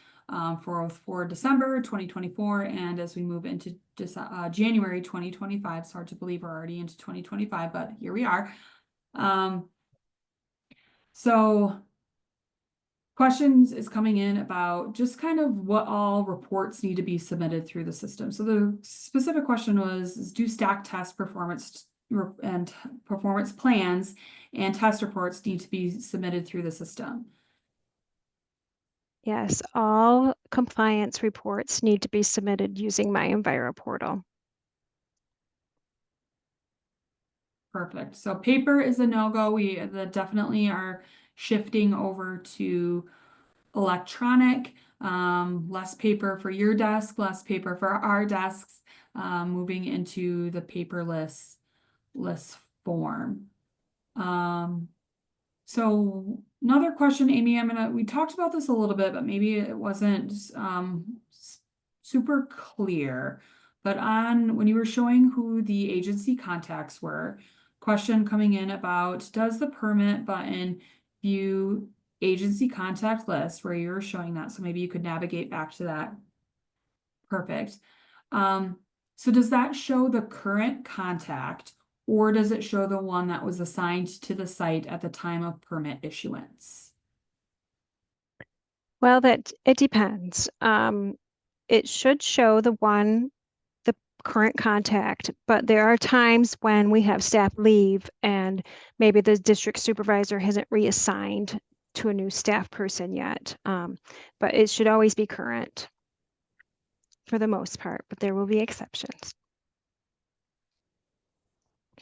A: for December 2024, and as we move into January 2025. It's hard to believe we're already into 2025, but here we are. So questions is coming in about just kind of what all reports need to be submitted through the system. So the specific question was, do stack test performance and performance plans and test reports need to be submitted through the system?
B: Yes, all compliance reports need to be submitted using MiEnviro portal.
A: Perfect. So paper is a no-go. We definitely are shifting over to electronic, less paper for your desk, less paper for our desks, moving into the paperless form. So another question, Amy, we talked about this a little bit, but maybe it wasn't super clear. But when you were showing who the agency contacts were, question coming in about, does the permit button view agency contact list where you were showing that? So maybe you could navigate back to that. Perfect. So does that show the current contact, or does it show the one that was assigned to the site at the time of permit issuance?
B: Well, it depends. It should show the current contact, but there are times when we have staff leave and maybe the district supervisor hasn't reassigned to a new staff person yet. But it should always be current for the most part, but there will be exceptions.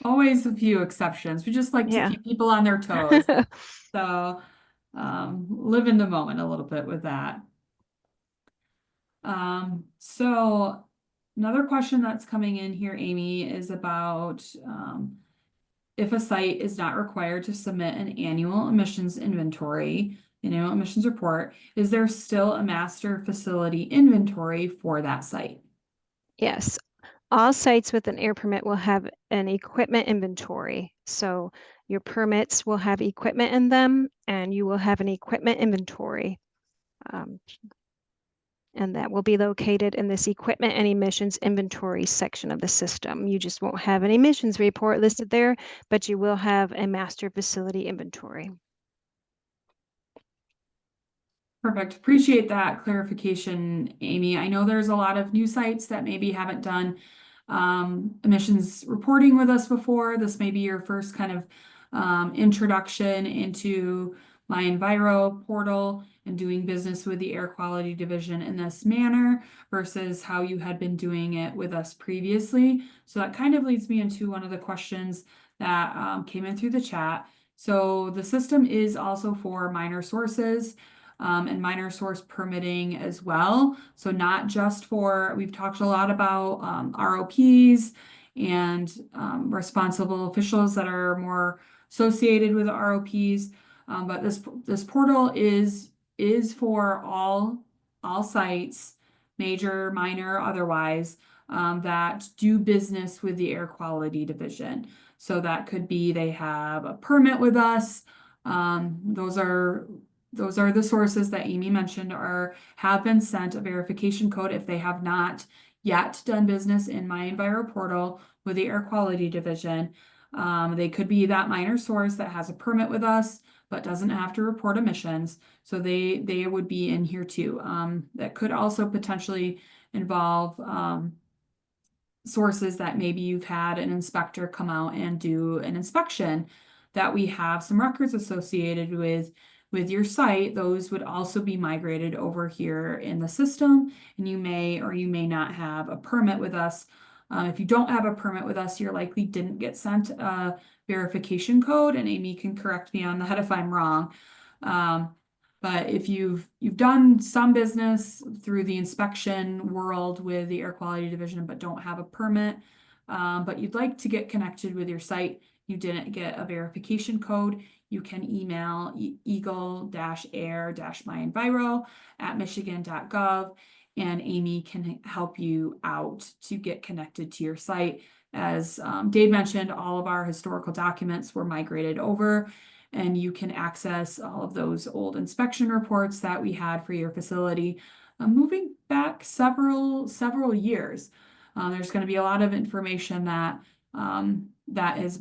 A: Always a few exceptions. We just like to keep people on their toes. So live in the moment a little bit with that. So another question that's coming in here, Amy, is about if a site is not required to submit an annual emissions inventory, annual emissions report, is there still a master facility inventory for that site?
B: Yes. All sites with an air permit will have an equipment inventory. So your permits will have equipment in them, and you will have an equipment inventory. And that will be located in this equipment and emissions inventory section of the system. You just won't have an emissions report listed there, but you will have a master facility inventory.
A: Perfect. Appreciate that clarification, Amy. I know there's a lot of new sites that maybe haven't done emissions reporting with us before. This may be your first kind of introduction into MiEnviro portal and doing business with the Air Quality Division in this manner versus how you had been doing it with us previously. So that kind of leads me into one of the questions that came in through the chat. So the system is also for minor sources and minor source permitting as well. So not just for, we've talked a lot about ROPs and responsible officials that are more associated with ROPs, but this portal is for all sites, major, minor, otherwise, that do business with the Air Quality Division. So that could be they have a permit with us. Those are the sources that Amy mentioned have been sent a verification code if they have not yet done business in MiEnviro portal with the air quality division. They could be that minor source that has a permit with us, but doesn't have to report emissions. So they would be in here too. That could also potentially involve sources that maybe you've had an inspector come out and do an inspection that we have some records associated with your site. Those would also be migrated over here in the system, and you may or you may not have a permit with us. If you don't have a permit with us, you're likely didn't get sent a verification code, and Amy can correct me on that if I'm wrong. But if you've done some business through the inspection world with the air quality division, but don't have a permit, but you'd like to get connected with your site, you didn't get a verification code, you can email eagle-air-myenviro@michigan.gov, and Amy can help you out to get connected to your site. As Dave mentioned, all of our historical documents were migrated over, and you can access all of those old inspection reports that we had for your facility, moving back several years. There's going to be a lot of information that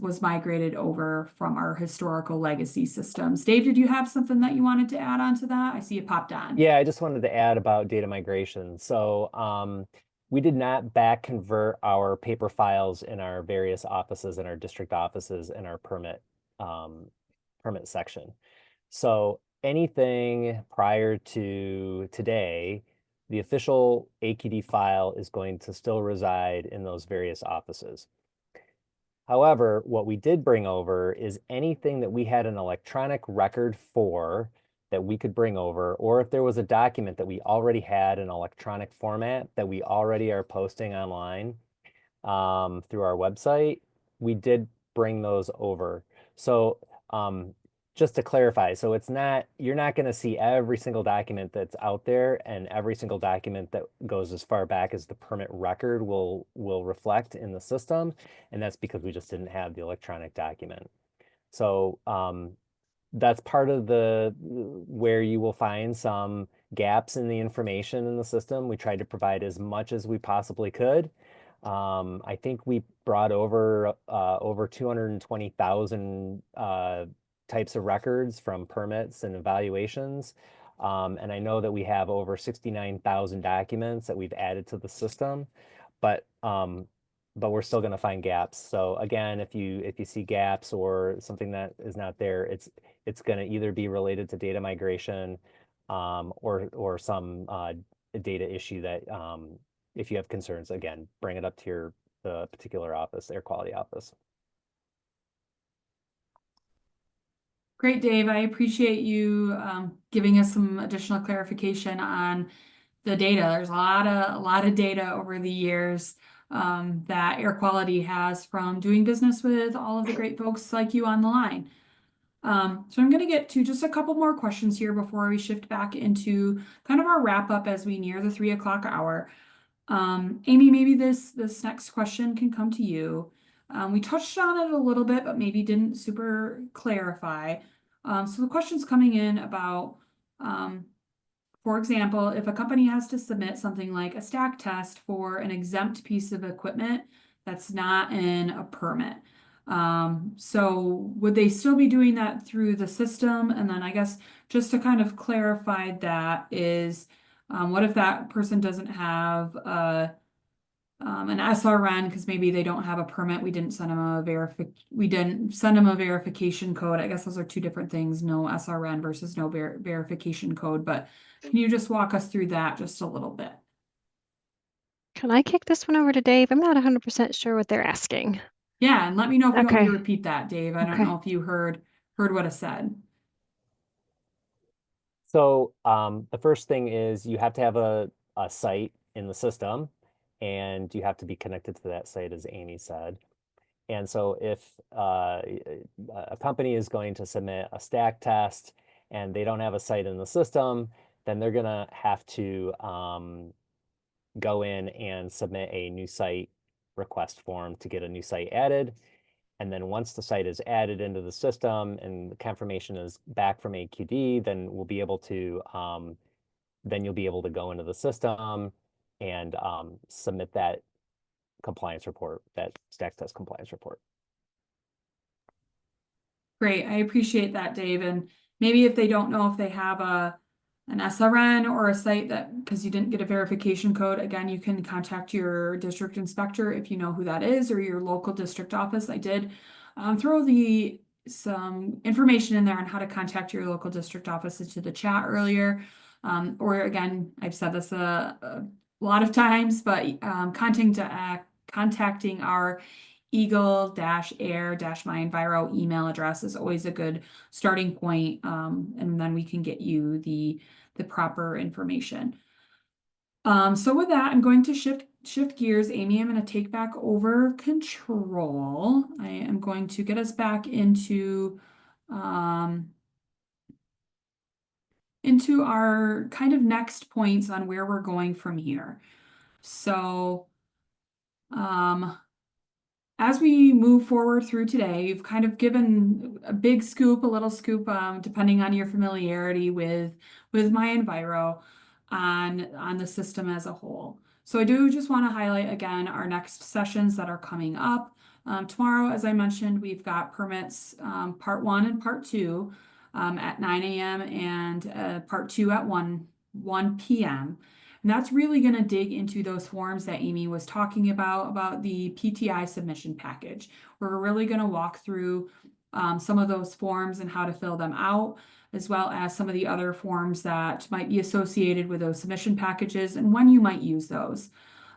A: was migrated over from our historical legacy systems. Dave, did you have something that you wanted to add on to that? I see it popped on.
C: Yeah, I just wanted to add about data migration. So we did not back convert our paper files in our various offices, in our district offices, in our permit section. So anything prior to today, the official AQD file is going to still reside in those various offices. However, what we did bring over is anything that we had an electronic record for that we could bring over, or if there was a document that we already had in electronic format that we already are posting online through our website, we did bring those over. So just to clarify, so you're not going to see every single document that's out there, and every single document that goes as far back as the permit record will reflect in the system, and that's because we just didn't have the electronic document. So that's part of where you will find some gaps in the information in the system. We tried to provide as much as we possibly could. I think we brought over 220,000 types of records from permits and evaluations. And I know that we have over 69,000 documents that we've added to the system, but we're still going to find gaps. So again, if you see gaps or something that is not there, it's going to either be related to data migration or some data issue that if you have concerns, again, bring it up to the particular office, air quality office.
A: Great, Dave. I appreciate you giving us some additional clarification on the data. There's a lot of data over the years that air quality has from doing business with all of the great folks like you on the line. So I'm going to get to just a couple more questions here before we shift back into kind of our wrap up as we near the 3 o'clock hour. Amy, maybe this next question can come to you. We touched on it a little bit, but maybe didn't super clarify. So the question's coming in about, for example, if a company has to submit something like a stack test for an exempt piece of equipment that's not in a permit. So would they still be doing that through the system? And then I guess just to kind of clarify that is, what if that person doesn't have an SRN because maybe they don't have a permit? We didn't send them a verification code. I guess those are two different things, no SRN versus no verification code. But can you just walk us through that just a little bit?
B: Can I kick this one over to Dave? I'm not 100% sure what they're asking.
A: Yeah, and let me know if you want me
B: Okay.
A: to repeat that, Dave. I don't know if you heard what I said.
C: So the first thing is you have to have a site in the system, and you have to be connected to that site, as Amy said. And so if a company is going to submit a stack test and they don't have a site in the system, then they're going to have to go in and submit a new site request form to get a new site added. And then once the site is added into the system and the confirmation is back from AQD, then we'll be able to, then you'll be able to go into the system, and submit that compliance report, that stacks test compliance report.
A: Great, I appreciate that, Dave. And maybe if they don't know if they have an SRN or a site that, because you didn't get a verification code, again, you can contact your district inspector if you know who that is, or your local district office. I did throw some information in there on how to contact your local district office into the chat earlier. Or again, I've said this a lot of times, but contacting our eagle-air-MiEnviro email address is always a good starting point, and then we can get you the proper information. So with that, I'm going to shift gears. Amy, I'm going to take back over control. I am going to get us back into our kind of next points on where we're going from here. So as we move forward through today, you've kind of given a big scoop, a little scoop, depending on your familiarity with MiEnviro on the system as a whole. So I do just want to highlight again our next sessions that are coming up. Tomorrow, as I mentioned, we've got permits part 1 and part 2 at 9 a.m. and part 2 at 1 p.m. And that's really going to dig into those forms that Amy was talking about the PTI submission package. We're really going to walk through some of those forms and how to fill them out, as well as some of the other forms that might be associated with those submission packages and when you might use those.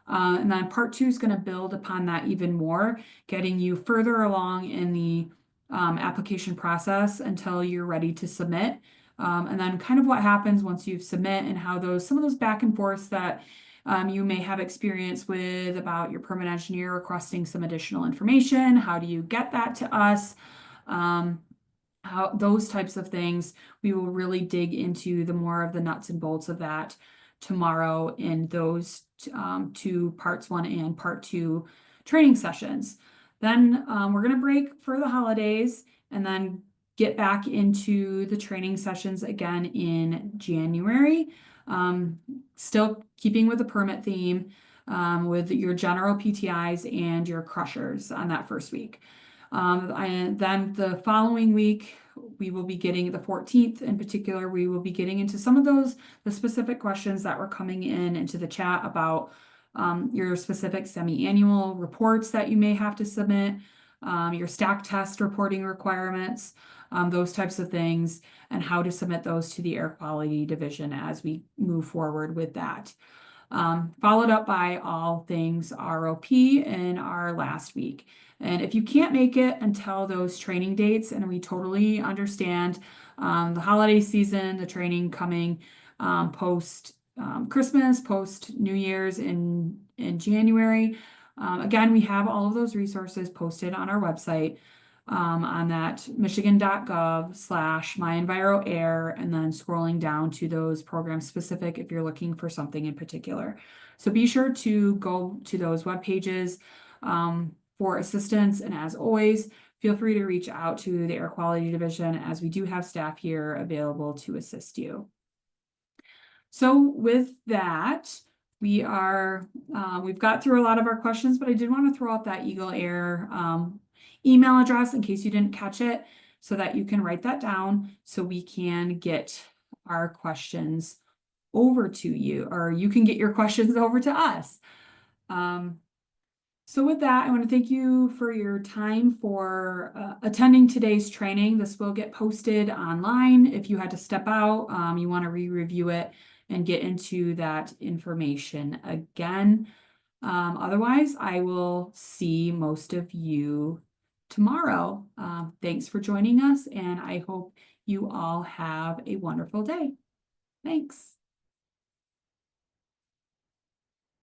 A: And then part 2 is going to build upon that even more, getting you further along in the application process until you're ready to submit. And then kind of what happens once you submit and how some of those back and forths that you may have experience with about your permit engineer requesting some additional information. How do you get that to us? How those types of things, we will really dig into the more of the nuts and bolts of that tomorrow in those 2 parts 1 and part 2 training sessions. Then we're going to break for the holidays and then get back into the training sessions again in January. Still keeping with the permit theme with your general PTIs and your crushers on that first week. And then the following week, we will be getting the 14th in particular, we will be getting into some of the specific questions that were coming into the chat about your specific semi-annual reports that you may have to submit, your stack test reporting requirements, those types of things, and how to submit those to the air quality division as we move forward with that. Followed up by all things ROP in our last week. And if you can't make it until those training dates, and we totally understand the holiday season, the training coming post Christmas, post New Year's in January. Again, we have all of those resources posted on our website on that michigan.gov/MiEnviroAir, and then scrolling down to those program specific if you're looking for something in particular. So be sure to go to those web pages for assistance. And as always, feel free to reach out to the Air Quality Division, as we do have staff here available to assist you. So with that, we've got through a lot of our questions, but I did want to throw out that Eagle Air email address in case you didn't catch it, so that you can write that down so we can get our questions over to you, or you can get your questions over to us. So with that, I want to thank you for your time for attending today's training. This will get posted online. If you had to step out, you want to re-review it and get into that information again. Otherwise, I will see most of you tomorrow. Thanks for joining us, and I hope you all have a wonderful day. Thanks.